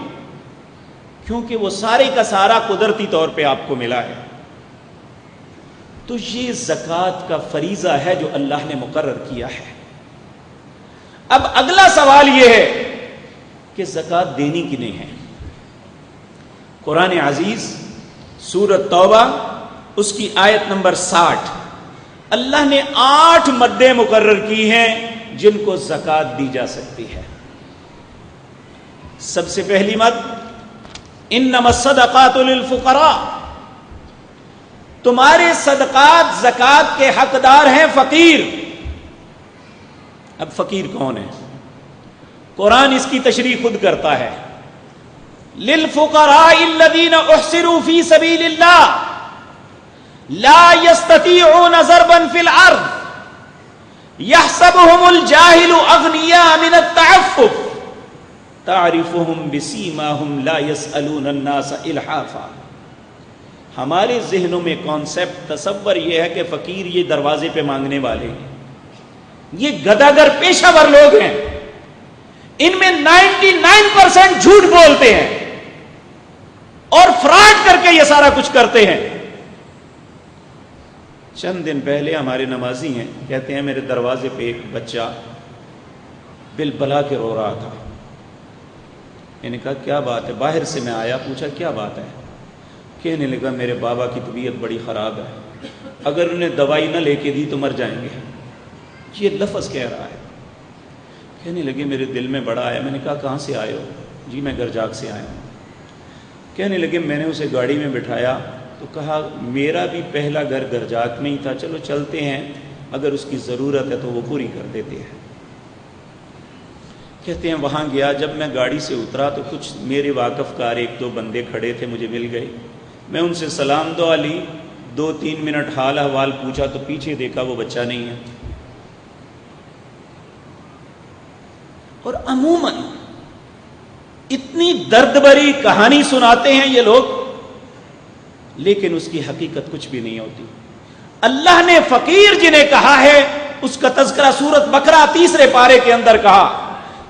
کیونکہ وہ سارے کا سارا قدرتی طور پہ آپ کو ملا ہے. تو یہ زکات کا فریضہ ہے جو اللہ نے مقرر کیا ہے. اب اگلا سوال یہ ہے کہ زکات دینی کنہیں ہے. قرآن عزیز سورۃ توبہ اس کی آیت نمبر 60, اللہ نے 8 مدیں مقرر کی ہیں جن کو زکات دی جا سکتی ہے. سب سے پہلی مد, انما الصدقات للفقراء, تمہارے صدقات زکات کے حقدار ہیں فقیر. اب فقیر کون ہے؟ قرآن اس کی تشریح خود کرتا ہے. للفقراء الذین احصروا فی سبیل اللہ لا يستطيعون ضربا في الارض يحسبهم الجاهل اغنياء من التعفف تعرفهم بسیماهم لا يسألون الناس الحافا. ہمارے ذہنوں میں کانسیپٹ, تصور یہ ہے کہ فقیر یہ دروازے پہ مانگنے والے ہیں, یہ گداگر پیشہ ور لوگ ہیں, ان میں 99% جھوٹ بولتے ہیں اور فراڈ کر کے یہ سارا کچھ کرتے ہیں. چند دن پہلے ہمارے نمازی ہیں, کہتے ہیں میرے دروازے پہ ایک بچہ بالبلا کے رو رہا تھا. میں نے کہا کیا بات ہے؟ باہر سے میں آیا, پوچھا کیا بات ہے؟ کہنے لگا میرے بابا کی طبیعت بڑی خراب ہے, اگر انہیں دوائی نہ لے کے دی تو مر جائیں گے. یہ لفظ کہہ رہا ہے. کہنے لگے میرے دل میں بڑا آیا. میں نے کہا کہاں سے آئے ہو؟ جی میں گرجاک سے آیا ہوں. کہنے لگے میں نے اسے گاڑی میں بٹھایا تو کہا میرا بھی پہلا گھر گرجاک میں ہی تھا, چلو چلتے ہیں, اگر اس کی ضرورت ہے تو وہ پوری کر دیتے ہیں. کہتے ہیں وہاں گیا, جب میں گاڑی سے اترا تو کچھ میرے واقف کار 1-2 بندے کھڑے تھے, مجھے مل گئے. میں ان سے سلام دعا لی, 2-3 منٹ حال احوال پوچھا تو پیچھے دیکھا وہ بچہ نہیں ہے. اور عموماً اتنی درد بھری کہانی سناتے ہیں یہ لوگ, لیکن اس کی حقیقت کچھ بھی نہیں ہوتی. اللہ نے فقیر جنہیں کہا ہے اس کا تذکرہ سورۃ بقرہ 3 پارے کے اندر کہا,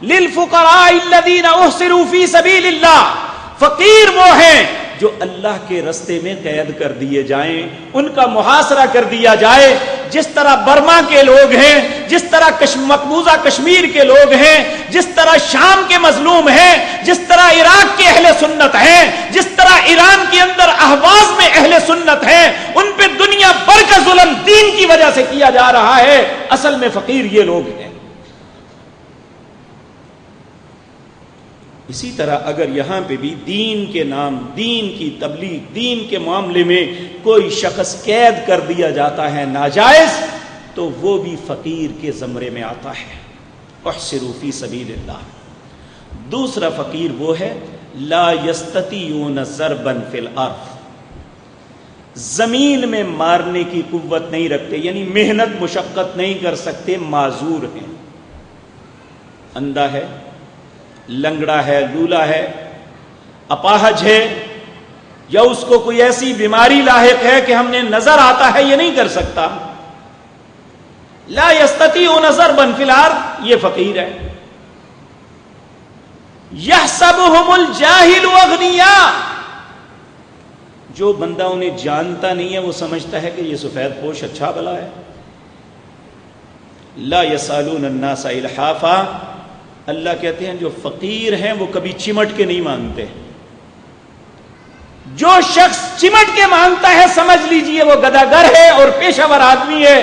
للفقراء الذین احصروا فی سبیل اللہ، فقیر وہ ہیں جو اللہ کے رستے میں قید کر دیے جائیں، ان کا محاصرہ کر دیا جائے، جس طرح برما کے لوگ ہیں، جس طرح مقبوضہ کشمیر کے لوگ ہیں، جس طرح شام کے مظلوم ہیں، جس طرح عراق کے اہل سنت ہیں، جس طرح ایران کے اندر اہواز میں اہل سنت ہیں، ان پہ دنیا بھر کا ظلم دین کی وجہ سے کیا جا رہا ہے، اصل میں فقیر یہ لوگ ہیں۔ اسی طرح اگر یہاں پہ بھی دین کے نام، دین کی تبلیغ، دین کے معاملے میں کوئی شخص قید کر دیا جاتا ہے ناجائز، تو وہ بھی فقیر کے زمرے میں آتا ہے۔ احصروا فی سبیل اللہ۔ دوسرا فقیر وہ ہے لا یستطیعون ضربا فی الارض، زمین میں مارنے کی قوت نہیں رکھتے، یعنی محنت مشقت نہیں کر سکتے، معذور ہیں، اندھا ہے، لنگڑا ہے، لولا ہے، اپاہج ہے، یا اس کو کوئی ایسی بیماری لاحق ہے کہ ہم نے نظر آتا ہے یہ نہیں کر سکتا، لا یستطیعون ضربا فی الارض، یہ فقیر ہے۔ یحسبهم الجاہل اغنیاء، جو بندہ انہیں جانتا نہیں ہے وہ سمجھتا ہے کہ یہ سفید پوش اچھا بلا ہے۔ لا یسالون الناس الحافا، اللہ کہتے ہیں جو فقیر ہیں وہ کبھی چمٹ کے نہیں مانگتے، جو شخص چمٹ کے مانگتا ہے سمجھ لیجئے وہ گداگر ہے اور پیشہ ور آدمی ہے،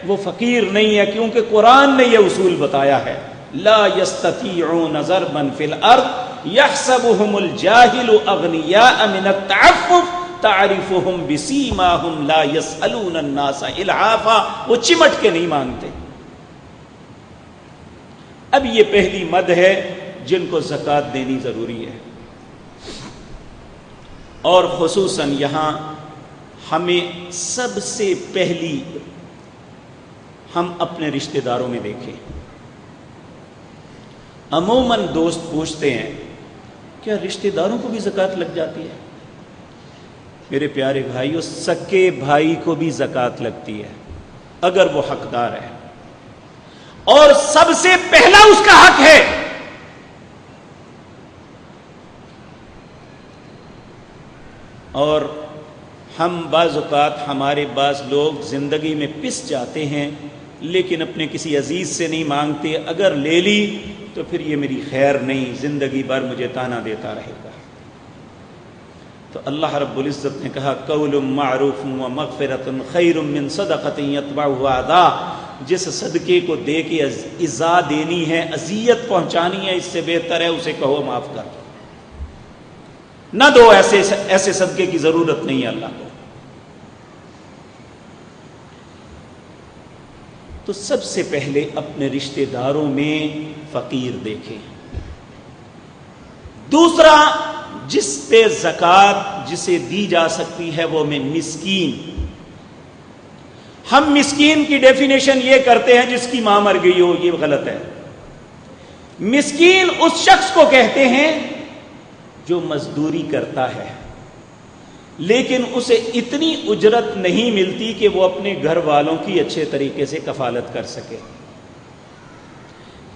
وہ فقیر نہیں ہے، کیونکہ قرآن نے یہ اصول بتایا ہے، لا یستطیعون ضربا فی الارض یحسبهم الجاہل اغنیاء من التعفف تعرفهم بسیماهم لا یسألون الناس الحافا، وہ چمٹ کے نہیں مانگتے۔ اب یہ پہلی مد ہے جن کو زکوٰۃ دینی ضروری ہے، اور خصوصاً یہاں ہمیں سب سے پہلی ہم اپنے رشتہ داروں میں دیکھیں۔ عموماً دوست پوچھتے ہیں کیا رشتہ داروں کو بھی زکوٰۃ لگ جاتی ہے؟ میرے پیارے بھائیو، سکے بھائی کو بھی زکوٰۃ لگتی ہے اگر وہ حقدار ہے، اور سب سے پہلا اس کا حق ہے۔ اور ہم بعض اوقات ہمارے بعض لوگ زندگی میں پس جاتے ہیں لیکن اپنے کسی عزیز سے نہیں مانگتے، اگر لے لی تو پھر یہ میری خیر نہیں، زندگی بھر مجھے تانا دیتا رہے گا۔ تو اللہ رب العزت نے کہا قول معروف ومغفرۃ خیر من صدقۃ یتبعها اذى، جس صدقے کو دے کے ایذا دینی ہے، اذیت پہنچانی ہے، اس سے بہتر ہے اسے کہو معاف کر نہ دو، ایسے صدقے کی ضرورت نہیں ہے اللہ کو۔ تو سب سے پہلے اپنے رشتہ داروں میں فقیر دیکھیں۔ دوسرا جس پہ زکوٰۃ جسے دی جا سکتی ہے وہ میں مسکین۔ ہم مسکین کی ڈیفینیشن یہ کرتے ہیں جس کی ماں مر گئی ہو، یہ غلط ہے۔ مسکین اس شخص کو کہتے ہیں جو مزدوری کرتا ہے لیکن اسے اتنی اجرت نہیں ملتی کہ وہ اپنے گھر والوں کی اچھے طریقے سے کفالت کر سکے،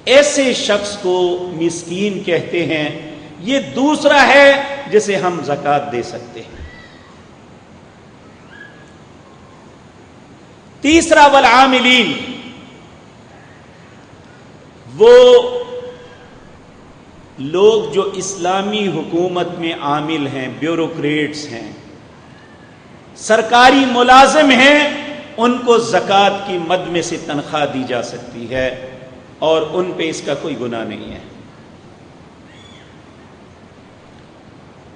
ایسے شخص کو مسکین کہتے ہیں۔ یہ دوسرا ہے جسے ہم زکوٰۃ دے سکتے ہیں۔ تیسرا والعاملین، وہ لوگ جو اسلامی حکومت میں عامل ہیں، بیوروکریٹس ہیں، سرکاری ملازم ہیں، ان کو زکوٰۃ کی مد میں سے تنخواہ دی جا سکتی ہے اور ان پہ اس کا کوئی گناہ نہیں ہے۔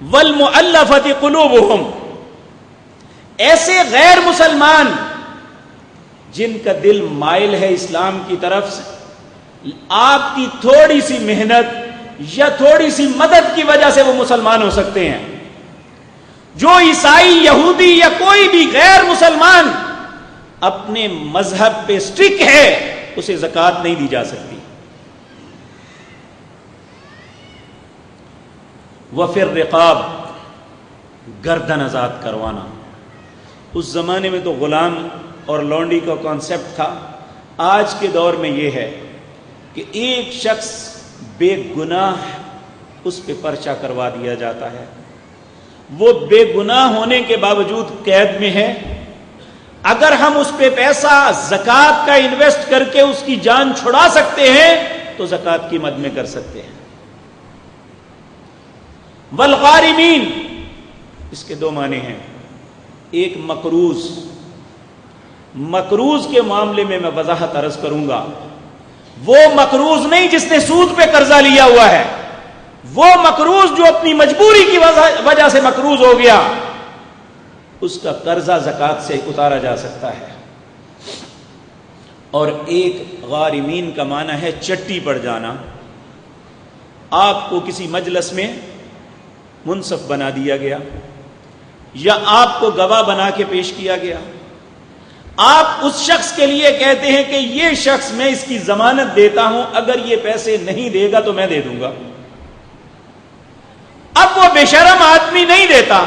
والمؤلفۃ قلوبہم، ایسے غیر مسلمان جن کا دل مائل ہے اسلام کی طرف سے، آپ کی تھوڑی سی محنت یا تھوڑی سی مدد کی وجہ سے وہ مسلمان ہو سکتے ہیں۔ جو عیسائی، یہودی یا کوئی بھی غیر مسلمان اپنے مذہب پہ سٹرک ہے اسے زکوٰۃ نہیں دی جا سکتی۔ وفی الرقاب، گردن آزاد کروانا۔ اس زمانے میں تو غلام اور لونڈی کا کانسیپٹ تھا، آج کے دور میں یہ ہے کہ ایک شخص بے گناہ اس پہ پرچہ کروا دیا جاتا ہے. وہ بے گناہ ہونے کے باوجود قید میں ہے. اگر ہم اس پہ پیسہ زکوٰۃ کا انویسٹ کر کے اس کی جان چھڑا سکتے ہیں تو زکوٰۃ کی مد میں کر سکتے ہیں. والغارمین اس کے دو معنی ہیں. ایک مقروض. مقروض کے معاملے میں وضاحت عرض کروں گا. وہ مقروض نہیں جس نے سود پہ قرضہ لیا ہوا ہے، وہ مقروض جو اپنی مجبوری کی وجہ سے مقروض ہو گیا، اس کا قرضہ زکوٰۃ سے اتارا جا سکتا ہے. اور ایک غارمین کا معنی ہے چٹی پڑ جانا. آپ کو کسی مجلس میں منصف بنا دیا گیا یا آپ کو گواہ بنا کے پیش کیا گیا. آپ اس شخص کے لیے کہتے ہیں کہ یہ شخص میں اس کی ضمانت دیتا ہوں، اگر یہ پیسے نہیں دے گا تو میں دے دوں گا. اب وہ بے شرم آدمی نہیں دیتا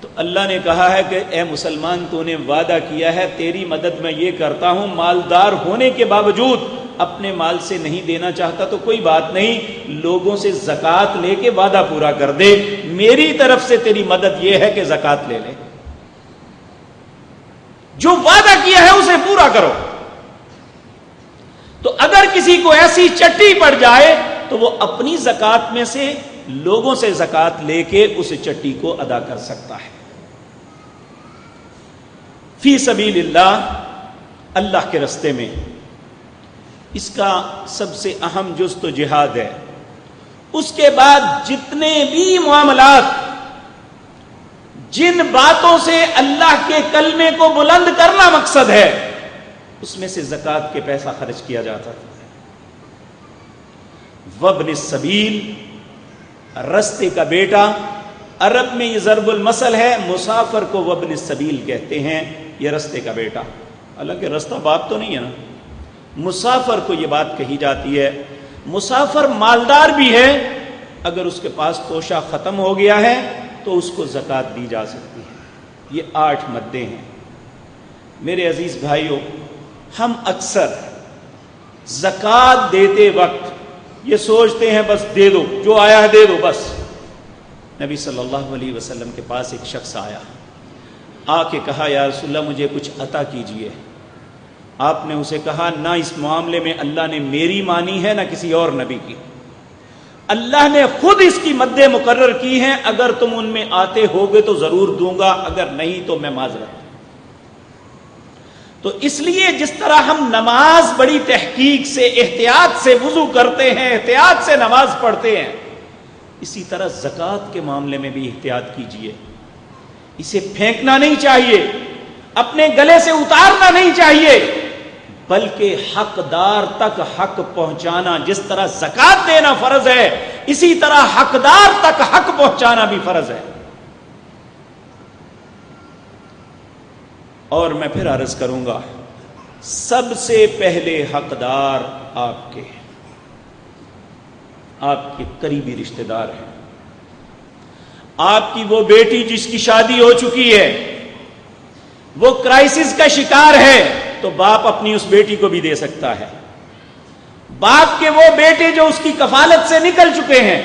تو اللہ نے کہا ہے کہ اے مسلمان، تو نے وعدہ کیا ہے تیری مدد میں یہ کرتا ہوں، مالدار ہونے کے باوجود اپنے مال سے نہیں دینا چاہتا تو کوئی بات نہیں، لوگوں سے زکوٰۃ لے کے وعدہ پورا کر دے. میری طرف سے تیری مدد یہ ہے کہ زکوٰۃ لے لے. جو وعدہ کیا ہے اسے پورا کرو. تو اگر کسی کو ایسی چٹی پڑ جائے تو وہ اپنی زکوٰۃ میں سے لوگوں سے زکوٰۃ لے کے اس چٹی کو ادا کر سکتا ہے. فی سبیل اللہ، اللہ کے راستے میں. اس کا سب سے اہم جز تو جہاد ہے. اس کے بعد جتنے بھی معاملات جن باتوں سے اللہ کے کلمے کو بلند کرنا مقصد ہے، اس میں سے زکوٰۃ کے پیسہ خرچ کیا جاتا ہے. وابن السبیل، رستے کا بیٹا. عرب میں یہ ضرب المثل ہے، مسافر کو وابن السبیل کہتے ہیں، یہ رستے کا بیٹا. حالانکہ رستہ باپ تو نہیں ہے نا. مسافر کو یہ بات کہی جاتی ہے. مسافر مالدار بھی ہے، اگر اس کے پاس توشہ ختم ہو گیا ہے تو اس کو زکوٰۃ دی جا سکتی ہے. یہ 8 مدیں ہیں. میرے عزیز بھائیوں، ہم اکثر زکوٰۃ دیتے وقت یہ سوچتے ہیں بس دے دو، جو آیا ہے دے دو بس. نبی صلی اللہ علیہ وسلم کے پاس ایک شخص آیا، آ کے کہا یا رسول اللہ مجھے کچھ عطا کیجئے. آپ نے اسے کہا نہ اس معاملے میں اللہ نے میری مانی ہے نہ کسی اور نبی کی. اللہ نے خود اس کی مدیں مقرر کی ہیں، اگر تم ان میں آتے ہوگے تو ضرور دوں گا، اگر نہیں تو میں معذرت. تو اس لیے جس طرح ہم نماز بڑی تحقیق سے، احتیاط سے وضو کرتے ہیں، احتیاط سے نماز پڑھتے ہیں، اسی طرح زکوٰۃ کے معاملے میں بھی احتیاط کیجیے. اسے پھینکنا نہیں چاہیے، اپنے گلے سے اتارنا نہیں چاہیے، بلکہ حقدار تک حق پہنچانا. جس طرح زکوٰۃ دینا فرض ہے، اسی طرح حقدار تک حق پہنچانا بھی فرض ہے. اور میں پھر عرض کروں گا، سب سے پہلے حقدار آپ کے قریبی رشتہ دار ہیں. آپ کی وہ بیٹی جس کی شادی ہو چکی ہے، وہ کرائسس کا شکار ہے، تو باپ اپنی اس بیٹی کو بھی دے سکتا ہے. باپ کے وہ بیٹے جو اس کی کفالت سے نکل چکے ہیں،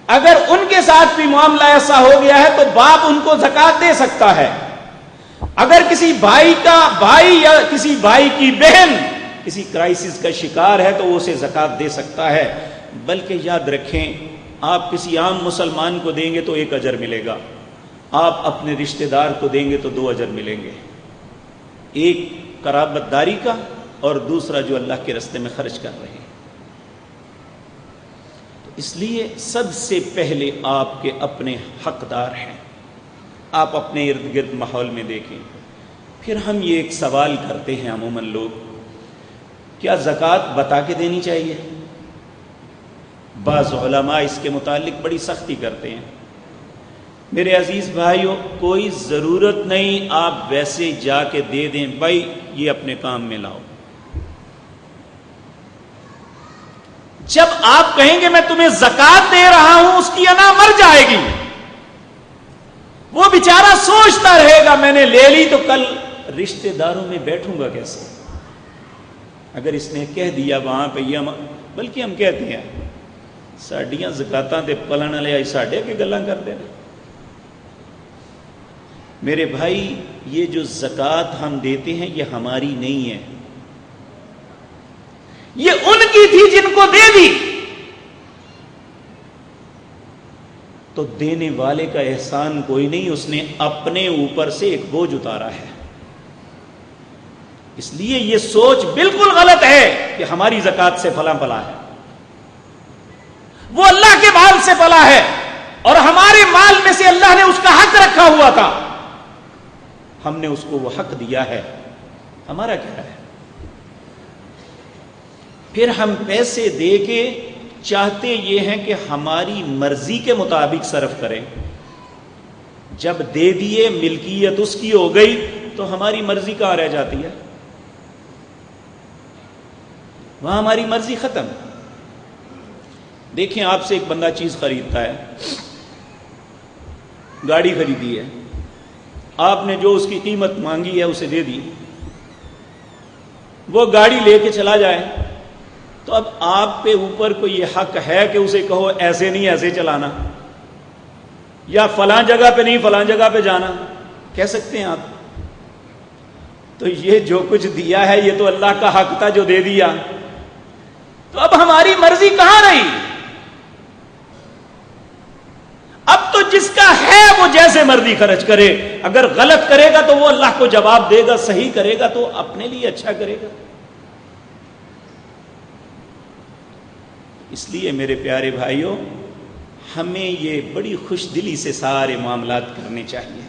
اگر ان کے ساتھ بھی معاملہ ایسا ہو گیا ہے تو باپ ان کو زکوٰۃ دے سکتا ہے. اگر کسی بھائی کا بھائی یا کسی بھائی کی بہن کسی کرائسس کا شکار ہے تو وہ اسے زکوٰۃ دے سکتا ہے. بلکہ یاد رکھیں، آپ کسی عام مسلمان کو دیں گے تو 1 اجر ملے گا، آپ اپنے رشتہ دار کو دیں گے تو 2 اجر ملیں گے. ایک قرابت داری کا اور دوسرا جو اللہ کے راستے میں خرچ کر رہے ہیں. تو اس لیے سب سے پہلے آپ کے اپنے حقدار ہیں. آپ اپنے ارد گرد ماحول میں دیکھیں. پھر ہم یہ ایک سوال کرتے ہیں عموماً لوگ، کیا زکوٰۃ بتا کے دینی چاہیے؟ بعض علماء اس کے متعلق بڑی سختی کرتے ہیں. میرے عزیز بھائیوں، کوئی ضرورت نہیں آپ ویسے جا کے دے دیں، بھائی یہ اپنے کام میں لاؤ. جب آپ کہیں گے میں تمہیں زکوٰۃ دے رہا ہوں، اس کی انا مر جائے گی. وہ بیچارہ سوچتا رہے گا میں نے لے لی تو کل رشتہ داروں میں بیٹھوں گا کیسے. اگر اس نے کہہ دیا وہاں پہ یہ بلکہ ہم کہتے ہیں ساڈیاں زکاتاں تے پلن والے آئی ساڈے کے گلاں کرتے ہیں. میرے بھائی یہ جو زکات ہم دیتے ہیں یہ ہماری نہیں ہے، یہ ان کی تھی جن کو دے دی. تو دینے والے کا احسان کوئی نہیں، اس نے اپنے اوپر سے ایک بوجھ اتارا ہے. اس لیے یہ سوچ بالکل غلط ہے کہ ہماری زکات سے فلاں پلا ہے. وہ اللہ کے مال سے پلا ہے اور ہمارے مال میں سے اللہ نے اس کا حق رکھا ہوا تھا، ہم نے اس کو وہ حق دیا ہے. ہمارا کیا ہے؟ پھر ہم پیسے دے کے چاہتے یہ ہیں کہ ہماری مرضی کے مطابق صرف کریں. جب دے دیے ملکیت اس کی ہو گئی تو ہماری مرضی کہاں رہ جاتی ہے؟ وہاں ہماری مرضی ختم. دیکھیں آپ سے ایک بندہ چیز خریدتا ہے، گاڑی خریدی ہے، آپ نے جو اس کی قیمت مانگی ہے اسے دے دی، وہ گاڑی لے کے چلا جائے تو اب آپ پہ اوپر کو یہ حق ہے کہ اسے کہو ایسے نہیں ایسے چلانا، یا فلاں جگہ پہ نہیں فلاں جگہ پہ جانا، کہہ سکتے ہیں آپ؟ تو یہ جو کچھ دیا ہے یہ تو اللہ کا حق تھا جو دے دیا، تو اب ہماری مرضی کہاں رہی؟ اب تو جس کا ہے وہ جیسے مرضی خرچ کرے، اگر غلط کرے گا تو وہ اللہ کو جواب دے گا، صحیح کرے گا تو اپنے لیے اچھا کرے گا. اس لیے میرے پیارے بھائیوں ہمیں یہ بڑی خوش دلی سے سارے معاملات کرنے چاہیے.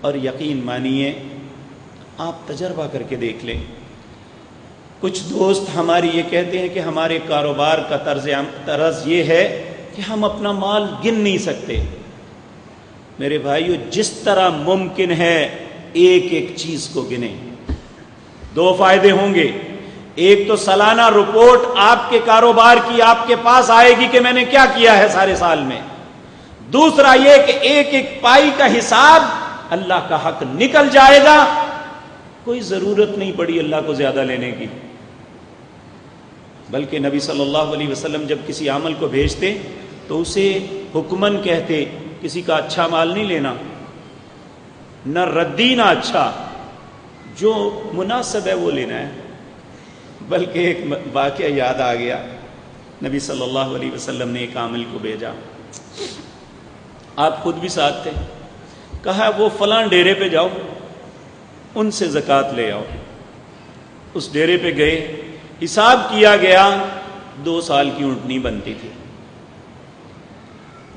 اور یقین مانیے آپ تجربہ کر کے دیکھ لیں، کچھ دوست ہماری یہ کہتے ہیں کہ ہمارے کاروبار کا طرز یہ ہے کہ ہم اپنا مال گن نہیں سکتے. میرے بھائیو جس طرح ممکن ہے ایک ایک چیز کو گنیں. دو فائدے ہوں گے. ایک تو سالانہ رپورٹ آپ کے کاروبار کی آپ کے پاس آئے گی کہ میں نے کیا کیا ہے سارے سال میں. دوسرا یہ کہ ایک ایک پائی کا حساب اللہ کا حق نکل جائے گا. کوئی ضرورت نہیں پڑی اللہ کو زیادہ لینے کی، بلکہ نبی صلی اللہ علیہ وسلم جب کسی عمل کو بھیجتے تو اسے حکمن کہتے کسی کا اچھا مال نہیں لینا، نہ ردی نہ اچھا، جو مناسب ہے وہ لینا ہے. بلکہ ایک واقعہ یاد آ گیا، نبی صلی اللہ علیہ وسلم نے ایک عامل کو بھیجا، آپ خود بھی ساتھ تھے، کہا وہ فلاں ڈیرے پہ جاؤ ان سے زکوٰۃ لے آؤ. اس ڈیرے پہ گئے، حساب کیا گیا 2 سال کی اونٹنی بنتی تھی.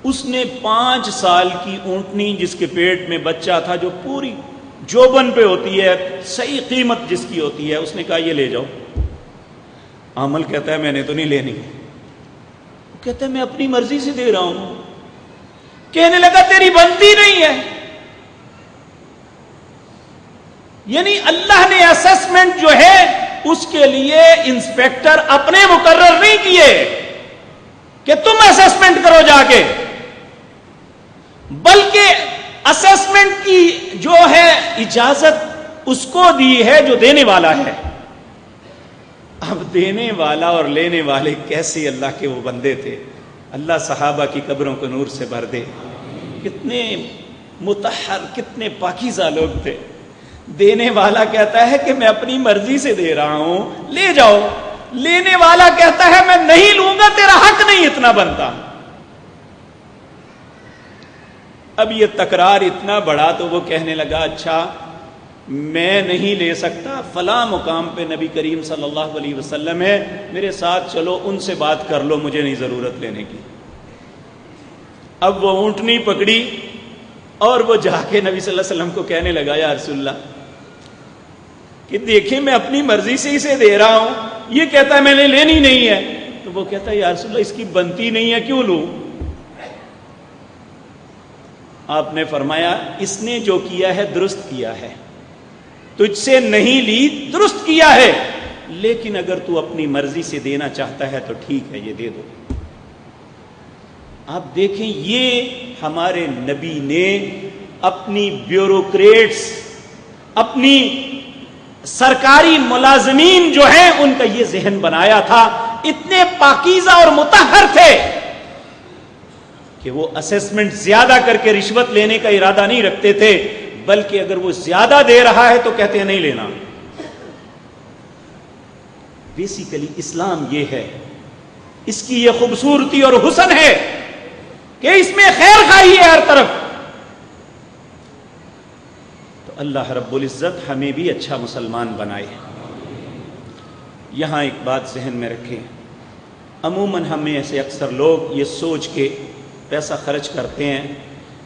اس نے 5 سال کی اونٹنی جس کے پیٹ میں بچہ تھا، جو پوری جوبن پہ ہوتی ہے، صحیح قیمت جس کی ہوتی ہے، اس نے کہا یہ لے جاؤ. عامل کہتا ہے میں نے تو نہیں لینی. کہتا ہے میں اپنی مرضی سے دے رہا ہوں. کہنے لگا تیری بنتی نہیں ہے. یعنی اللہ نے اسسمنٹ جو ہے اس کے لیے انسپیکٹر اپنے مقرر نہیں کیے کہ تم اسسمنٹ کرو جا کے، بلکہ اسسمنٹ کی جو ہے اجازت اس کو دی ہے جو دینے والا ہے. اب دینے والا اور لینے والے کیسے اللہ کے وہ بندے تھے. اللہ صحابہ کی قبروں کو نور سے بھر دے. کتنے مطہر، کتنے پاکیزہ لوگ تھے. دینے والا کہتا ہے کہ میں اپنی مرضی سے دے رہا ہوں، لے جاؤ. لینے والا کہتا ہے میں نہیں لوں گا، تیرا حق نہیں اتنا بنتا. اب یہ تکرار اتنا بڑا تو وہ کہنے لگا اچھا میں نہیں لے سکتا، فلاں مقام پہ نبی کریم صلی اللہ علیہ وسلم ہے، میرے ساتھ چلو ان سے بات کر لو، مجھے نہیں ضرورت لینے کی. اب وہ اونٹنی پکڑی اور وہ جا کے نبی صلی اللہ علیہ وسلم کو کہنے لگا یا رسول اللہ کہ دیکھیں میں اپنی مرضی سے اسے دے رہا ہوں، یہ کہتا ہے میں نے لینی نہیں ہے. تو وہ کہتا ہے یا رسول اللہ اس کی بنتی نہیں ہے، کیوں لوں؟ آپ نے فرمایا اس نے جو کیا ہے درست کیا ہے، تجھ سے نہیں لی، درست کیا ہے، لیکن اگر تو اپنی مرضی سے دینا چاہتا ہے تو ٹھیک ہے، یہ دے دو. آپ دیکھیں یہ ہمارے نبی نے اپنی بیوروکریٹس، اپنی سرکاری ملازمین جو ہیں ان کا یہ ذہن بنایا تھا، اتنے پاکیزہ اور مطہر تھے کہ وہ اسیسمنٹ زیادہ کر کے رشوت لینے کا ارادہ نہیں رکھتے تھے، بلکہ اگر وہ زیادہ دے رہا ہے تو کہتے ہیں نہیں لینا۔ بیسیکلی اسلام یہ ہے، اس کی یہ خوبصورتی اور حسن ہے کہ اس میں خیر خواہی ہے ہر طرف۔ تو اللہ رب العزت ہمیں بھی اچھا مسلمان بنائے۔ یہاں ایک بات ذہن میں رکھیں، عموماً ہم میں ایسے اکثر لوگ یہ سوچ کے پیسہ خرچ کرتے ہیں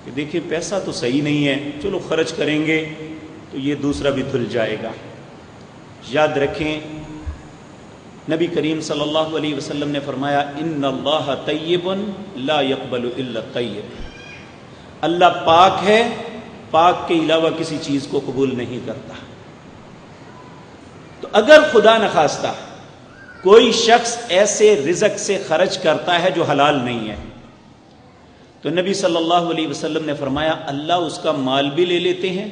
کہ دیکھیں پیسہ تو صحیح نہیں ہے، چلو خرچ کریں گے تو یہ دوسرا بھی دھل جائے گا۔ یاد رکھیں نبی کریم صلی اللہ علیہ وسلم نے فرمایا ان اللہ طیب لا يقبل الا الطیب، اللہ پاک ہے، پاک کے علاوہ کسی چیز کو قبول نہیں کرتا۔ تو اگر خدا نخواستہ کوئی شخص ایسے رزق سے خرچ کرتا ہے جو حلال نہیں ہے، تو نبی صلی اللہ علیہ وسلم نے فرمایا اللہ اس کا مال بھی لے لیتے ہیں،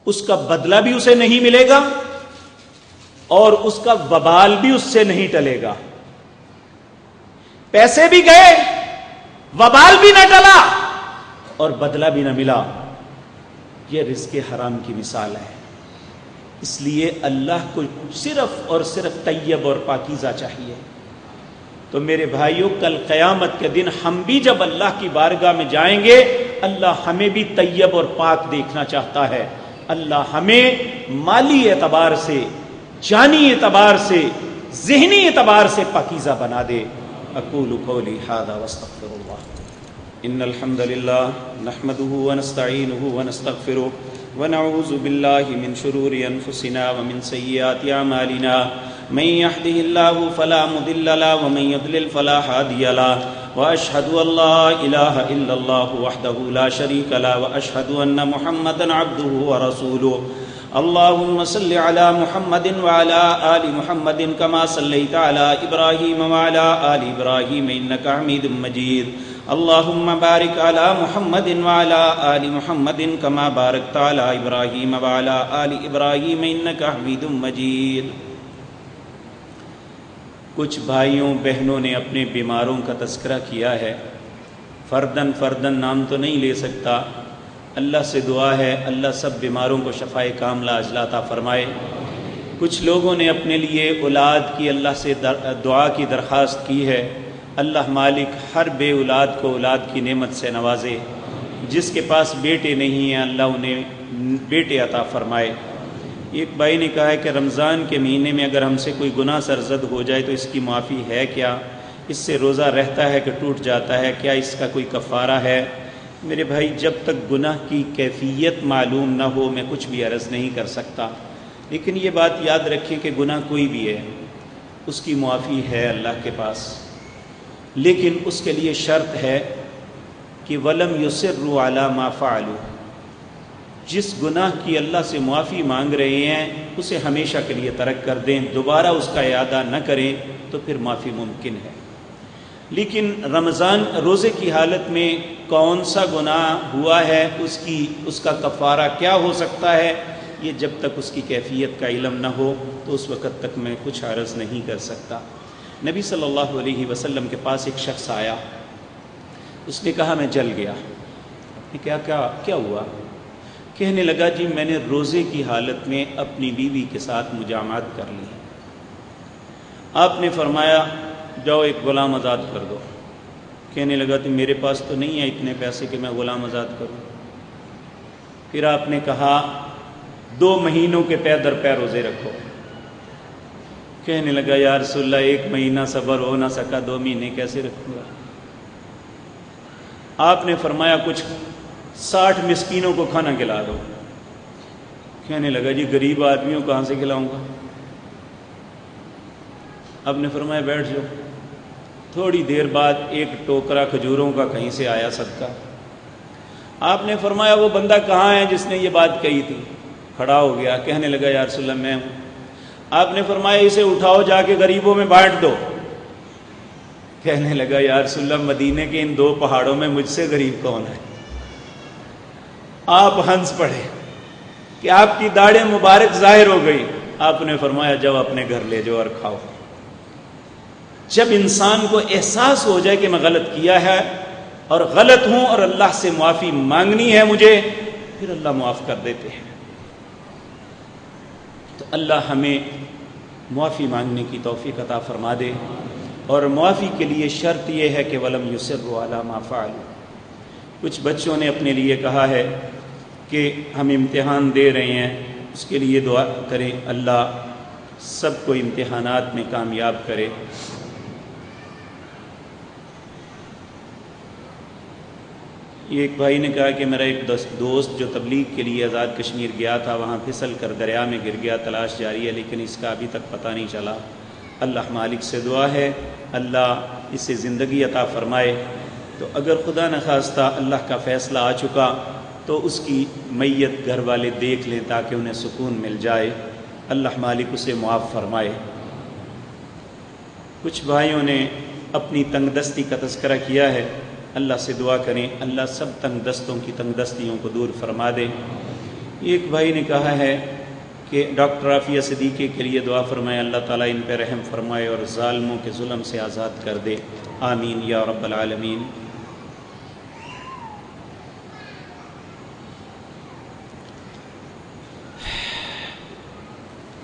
اس کا بدلہ بھی اسے نہیں ملے گا اور اس کا وبال بھی اس سے نہیں ٹلے گا۔ پیسے بھی گئے، وبال بھی نہ ٹلا اور بدلہ بھی نہ ملا۔ یہ رزق حرام کی مثال ہے۔ اس لیے اللہ کو صرف اور صرف طیب اور پاکیزہ چاہیے۔ تو میرے بھائیوں، کل قیامت کے دن ہم بھی جب اللہ کی بارگاہ میں جائیں گے، اللہ ہمیں بھی طیب اور پاک دیکھنا چاہتا ہے۔ اللہ ہمیں مالی اعتبار سے، جانی اعتبار سے، ذہنی اعتبار سے پاکیزہ بنا دے۔ اقول قولی ھذا واستغفر اللہ۔ ان الحمد للہ نحمده ونستعینه ونستغفره ونعوذ باللہ من شرور انفسنا ومن سیئات اعمالنا من يهده الله فلا مضل له ومن يضلل فلا هادي له واشهد ان لا اله الا الله وحده لا شريك له واشهد ان محمدا عبده ورسوله اللهم صل على محمد وعلى آل محمد كما صليت على إبراهيم وعلى آل إبراهيم إنك حميد مجيد اللهم بارك على محمد وعلى آل محمد كما باركت على إبراهيم وعلى آل إبراهيم إنك حميد مجيد۔ کچھ بھائیوں بہنوں نے اپنے بیماروں کا تذکرہ کیا ہے، فردن فردن نام تو نہیں لے سکتا، اللہ سے دعا ہے اللہ سب بیماروں کو شفائے کاملہ عاجلہ عطا فرمائے۔ کچھ لوگوں نے اپنے لیے اولاد کی اللہ سے دعا کی درخواست کی ہے، اللہ مالک ہر بے اولاد کو اولاد کی نعمت سے نوازے۔ جس کے پاس بیٹے نہیں ہیں اللہ انہیں بیٹے عطا فرمائے۔ ایک بھائی نے کہا ہے کہ رمضان کے مہینے میں اگر ہم سے کوئی گناہ سرزد ہو جائے تو اس کی معافی ہے کیا؟ اس سے روزہ رہتا ہے کہ ٹوٹ جاتا ہے؟ کیا اس کا کوئی کفارہ ہے؟ میرے بھائی، جب تک گناہ کی کیفیت معلوم نہ ہو میں کچھ بھی عرض نہیں کر سکتا، لیکن یہ بات یاد رکھیں کہ گناہ کوئی بھی ہے اس کی معافی ہے اللہ کے پاس، لیکن اس کے لیے شرط ہے کہ وَلَمْ يُصِرُّوا عَلَى مَا فَعَلُوا، جس گناہ کی اللہ سے معافی مانگ رہے ہیں اسے ہمیشہ کے لیے ترک کر دیں، دوبارہ اس کا اعادہ نہ کریں، تو پھر معافی ممکن ہے۔ لیکن رمضان روزے کی حالت میں کون سا گناہ ہوا ہے، اس کا کفارہ کیا ہو سکتا ہے، یہ جب تک اس کی کیفیت کا علم نہ ہو تو اس وقت تک میں کچھ عرض نہیں کر سکتا۔ نبی صلی اللہ علیہ وسلم کے پاس ایک شخص آیا، اس نے کہا میں جل گیا۔ کیا ہوا؟ کہنے لگا جی میں نے روزے کی حالت میں اپنی بیوی کے ساتھ مجامعت کر لی۔ آپ نے فرمایا جاؤ ایک غلام آزاد کر دو۔ کہنے لگا تو میرے پاس تو نہیں ہے اتنے پیسے کہ میں غلام آزاد کروں۔ پھر آپ نے کہا 2 مہینوں کے پے در پے روزے رکھو۔ کہنے لگا یا رسول اللہ 1 مہینہ صبر ہو نہ سکا، 2 مہینے کیسے رکھوں گا؟ آپ نے فرمایا کچھ 60 مسکینوں کو کھانا کھلا دو۔ کہنے لگا جی غریب آدمیوں کہاں سے کھلاؤں گا؟ اب نے فرمایا بیٹھ جاؤ۔ تھوڑی دیر بعد ایک ٹوکرا کھجوروں کا کہیں سے آیا صدقہ۔ آپ نے فرمایا وہ بندہ کہاں ہے جس نے یہ بات کہی تھی؟ کھڑا ہو گیا، کہنے لگا یا رسول اللہ میں ہوں۔ آپ نے فرمایا اسے اٹھاؤ جا کے غریبوں میں بانٹ دو۔ کہنے لگا یا رسول اللہ مدینے کے ان 2 پہاڑوں میں مجھ سے غریب کون ہے؟ آپ ہنس پڑے۔ کہ آپ کی داڑھ مبارک ظاہر ہو گئی، آپ نے فرمایا جب اپنے گھر لے جاؤ اور کھاؤ۔ جب انسان کو احساس ہو جائے کہ میں غلط کیا ہے اور غلط ہوں اور اللہ سے معافی مانگنی ہے مجھے، پھر اللہ معاف کر دیتے ہیں۔ تو اللہ ہمیں معافی مانگنے کی توفیق عطا فرما دے، اور معافی کے لیے شرط یہ ہے کہ وَلَمْ يُصِرُّوا عَلَىٰ مَا فَعَلُوا۔ کچھ بچوں نے اپنے لیے کہا ہے کہ ہم امتحان دے رہے ہیں، اس کے لیے دعا کریں اللہ سب کو امتحانات میں کامیاب کرے۔ ایک بھائی نے کہا کہ میرا ایک دوست جو تبلیغ کے لیے آزاد کشمیر گیا تھا، وہاں پھسل کر دریا میں گر گیا، تلاش جاری ہے لیکن اس کا ابھی تک پتہ نہیں چلا۔ اللہ مالک سے دعا ہے اللہ اسے زندگی عطا فرمائے۔ تو اگر خدا نخواستہ اللہ کا فیصلہ آ چکا تو اس کی میت گھر والے دیکھ لیں تاکہ انہیں سکون مل جائے، اللہ مالک اسے معاف فرمائے۔ کچھ بھائیوں نے اپنی تنگ دستی کا تذکرہ کیا ہے، اللہ سے دعا کریں اللہ سب تنگ دستوں کی تنگ دستیوں کو دور فرما دے۔ ایک بھائی نے کہا ہے کہ ڈاکٹر عافیہ صدیقی کے لیے دعا فرمائے اللہ تعالیٰ ان پہ رحم فرمائے اور ظالموں کے ظلم سے آزاد کر دے، آمین یا رب العالمین۔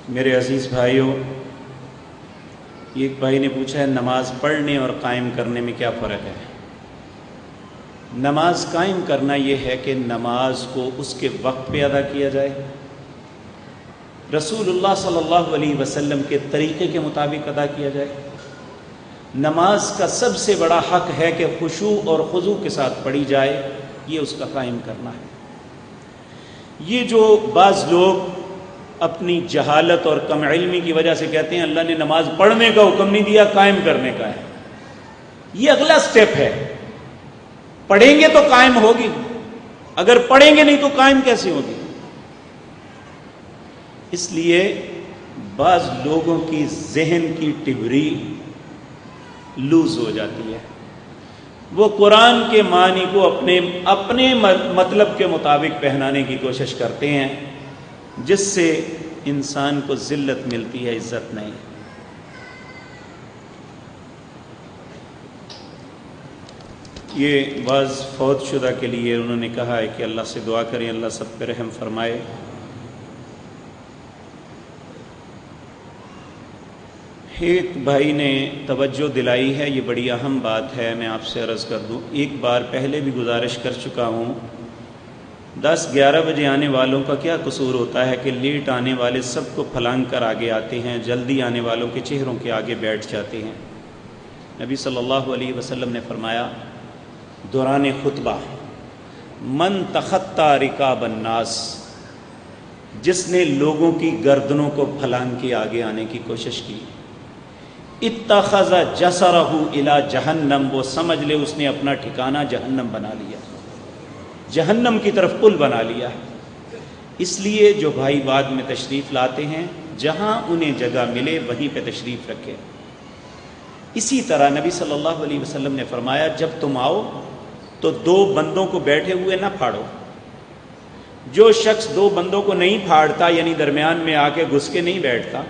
میرے عزیز بھائیوں، ایک بھائی نے پوچھا ہے نماز پڑھنے اور قائم کرنے میں کیا فرق ہے؟ نماز قائم کرنا یہ ہے کہ نماز کو اس کے وقت پہ ادا کیا جائے، رسول اللہ صلی اللہ علیہ وسلم کے طریقے کے مطابق ادا کیا جائے۔ نماز کا سب سے بڑا حق ہے کہ خشوع اور خضوع کے ساتھ پڑھی جائے، یہ اس کا قائم کرنا ہے۔ یہ جو بعض لوگ اپنی جہالت اور کم علمی کی وجہ سے کہتے ہیں اللہ نے نماز پڑھنے کا حکم نہیں دیا، قائم کرنے کا ہے، یہ اگلا سٹیپ ہے۔ پڑھیں گے تو قائم ہوگی، اگر پڑھیں گے نہیں تو قائم کیسے ہوگی؟ اس لیے بعض لوگوں کی ذہن کی ٹبری لوز ہو جاتی ہے، وہ قرآن کے معنی کو اپنے مطلب کے مطابق پہنانے کی کوشش کرتے ہیں، جس سے انسان کو ذلت ملتی ہے، عزت نہیں۔ یہ بعض فوت شدہ کے لیے انہوں نے کہا ہے کہ اللہ سے دعا کریں اللہ سب پہ رحم فرمائے۔ ایک بھائی نے توجہ دلائی ہے، یہ بڑی اہم بات ہے، میں آپ سے عرض کر دوں، ایک بار پہلے بھی گزارش کر چکا ہوں، 10-11 بجے آنے والوں کا کیا قصور ہوتا ہے کہ لیٹ آنے والے سب کو پھلانگ کر آگے آتے ہیں، جلدی آنے والوں کے چہروں کے آگے بیٹھ جاتے ہیں۔ نبی صلی اللہ علیہ وسلم نے فرمایا دوران خطبہ، من تخطی رکاب الناس، جس نے لوگوں کی گردنوں کو پھلانگ کے آگے آنے کی کوشش کی، اتخذ جسرہ الی جہنم، وہ سمجھ لے اس نے اپنا ٹھکانہ جہنم بنا لیا، جہنم کی طرف پل بنا لیا۔ اس لیے جو بھائی بعد میں تشریف لاتے ہیں جہاں انہیں جگہ ملے وہیں پہ تشریف رکھے۔ اسی طرح نبی صلی اللہ علیہ وسلم نے فرمایا جب تم آؤ تو 2 بندوں کو بیٹھے ہوئے نہ پھاڑو، جو شخص 2 بندوں کو نہیں پھاڑتا، یعنی درمیان میں آ کے گھس کے نہیں بیٹھتا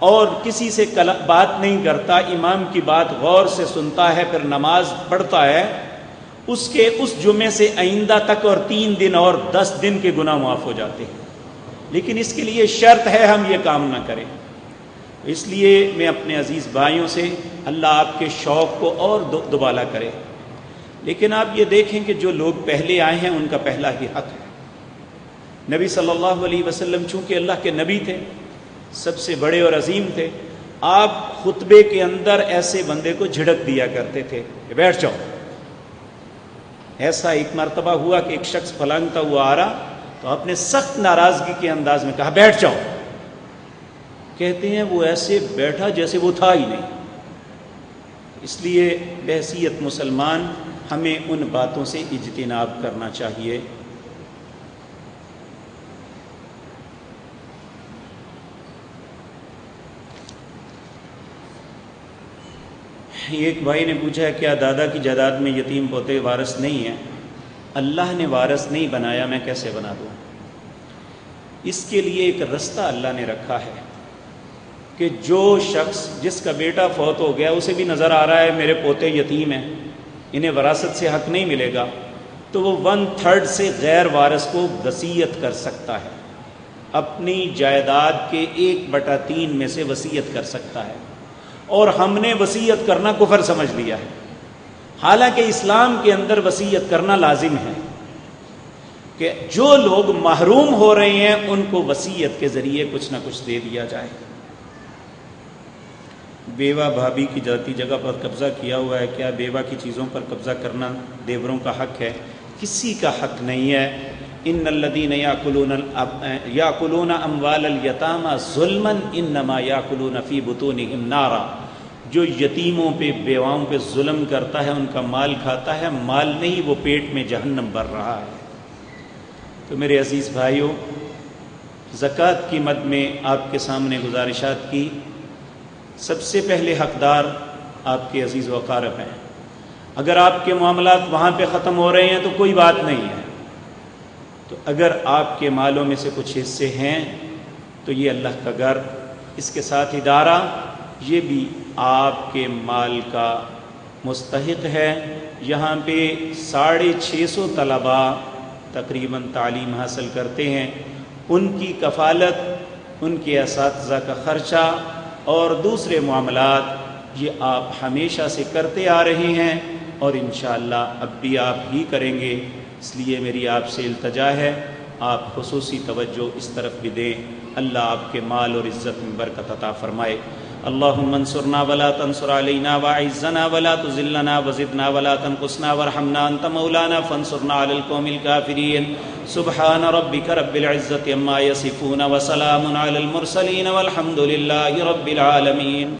اور کسی سے بات نہیں کرتا، امام کی بات غور سے سنتا ہے پھر نماز پڑھتا ہے، اس کے اس جمعے سے آئندہ تک اور 3 دن اور 10 دن کے گناہ معاف ہو جاتے ہیں۔ لیکن اس کے لیے شرط ہے ہم یہ کام نہ کریں۔ اس لیے میں اپنے عزیز بھائیوں سے اللہ آپ کے شوق کو اور دوبالا کرے، لیکن آپ یہ دیکھیں کہ جو لوگ پہلے آئے ہیں ان کا پہلا ہی حق ہے۔ نبی صلی اللہ علیہ وسلم چونکہ اللہ کے نبی تھے، سب سے بڑے اور عظیم تھے، آپ خطبے کے اندر ایسے بندے کو جھڑک دیا کرتے تھے کہ بیٹھ جاؤ۔ ایسا ایک مرتبہ ہوا کہ ایک شخص پھلانگتا ہوا آ رہا تو آپ نے سخت ناراضگی کے انداز میں کہا بیٹھ جاؤ۔ کہتے ہیں وہ ایسے بیٹھا جیسے وہ تھا ہی نہیں۔ اس لیے بحیثیت مسلمان ہمیں ان باتوں سے اجتناب کرنا چاہیے۔ ایک بھائی نے پوچھا ہے کیا دادا کی جائیداد میں یتیم پوتے وارث نہیں ہیں؟ اللہ نے وارث نہیں بنایا، میں کیسے بنا دوں؟ اس کے لیے ایک رستہ اللہ نے رکھا ہے کہ جو شخص جس کا بیٹا فوت ہو گیا، اسے بھی نظر آ رہا ہے میرے پوتے یتیم ہیں، انہیں وراثت سے حق نہیں ملے گا، تو وہ 1/3 سے غیر وارث کو وصیت کر سکتا ہے، اپنی جائیداد کے 1/3 میں سے وصیت کر سکتا ہے۔ اور ہم نے وصیت کرنا کفر سمجھ لیا ہے، حالانکہ اسلام کے اندر وصیت کرنا لازم ہے کہ جو لوگ محروم ہو رہے ہیں ان کو وصیت کے ذریعے کچھ نہ کچھ دے دیا جائے۔ بیوہ بھابھی کی ذاتی جگہ پر قبضہ کیا ہوا ہے، کیا بیوہ کی چیزوں پر قبضہ کرنا دیوروں کا حق ہے؟ کسی کا حق نہیں ہے۔ ان الذین یاکلون اموال الیتامی ظلما انما یاکلون فی بطونہم نارا، جو یتیموں پہ بیواؤں پہ ظلم کرتا ہے ان کا مال کھاتا ہے، مال نہیں، وہ پیٹ میں جہنم بھر رہا ہے۔ تو میرے عزیز بھائیوں، زکوٰۃ کی مد میں آپ کے سامنے گزارشات کی۔ سب سے پہلے حقدار آپ کے عزیز و اقارب ہیں۔ اگر آپ کے معاملات وہاں پہ ختم ہو رہے ہیں تو کوئی بات نہیں ہے، تو اگر آپ کے مالوں میں سے کچھ حصے ہیں تو یہ اللہ کا گھر، اس کے ساتھ ادارہ، یہ بھی آپ کے مال کا مستحق ہے۔ یہاں پہ 650 طلباء تقریباً تعلیم حاصل کرتے ہیں، ان کی کفالت، ان کے اساتذہ کا خرچہ اور دوسرے معاملات یہ آپ ہمیشہ سے کرتے آ رہے ہیں، اور انشاءاللہ اب بھی آپ ہی کریں گے۔ اس لیے میری آپ سے التجا ہے، آپ خصوصی توجہ اس طرف بھی دیں۔ اللہ آپ کے مال اور عزت میں برکت عطا فرمائے۔ اللہم انصرنا ولا تنصر علینا واعزنا ولا تذلنا وزدنا ولا تنقصنا وارحمنا انت مولانا فانصرنا علی القوم الکافرین۔ سبحان ربک رب العزة عما یصفون وسلام علی المرسلین والحمد للہ رب العالمین۔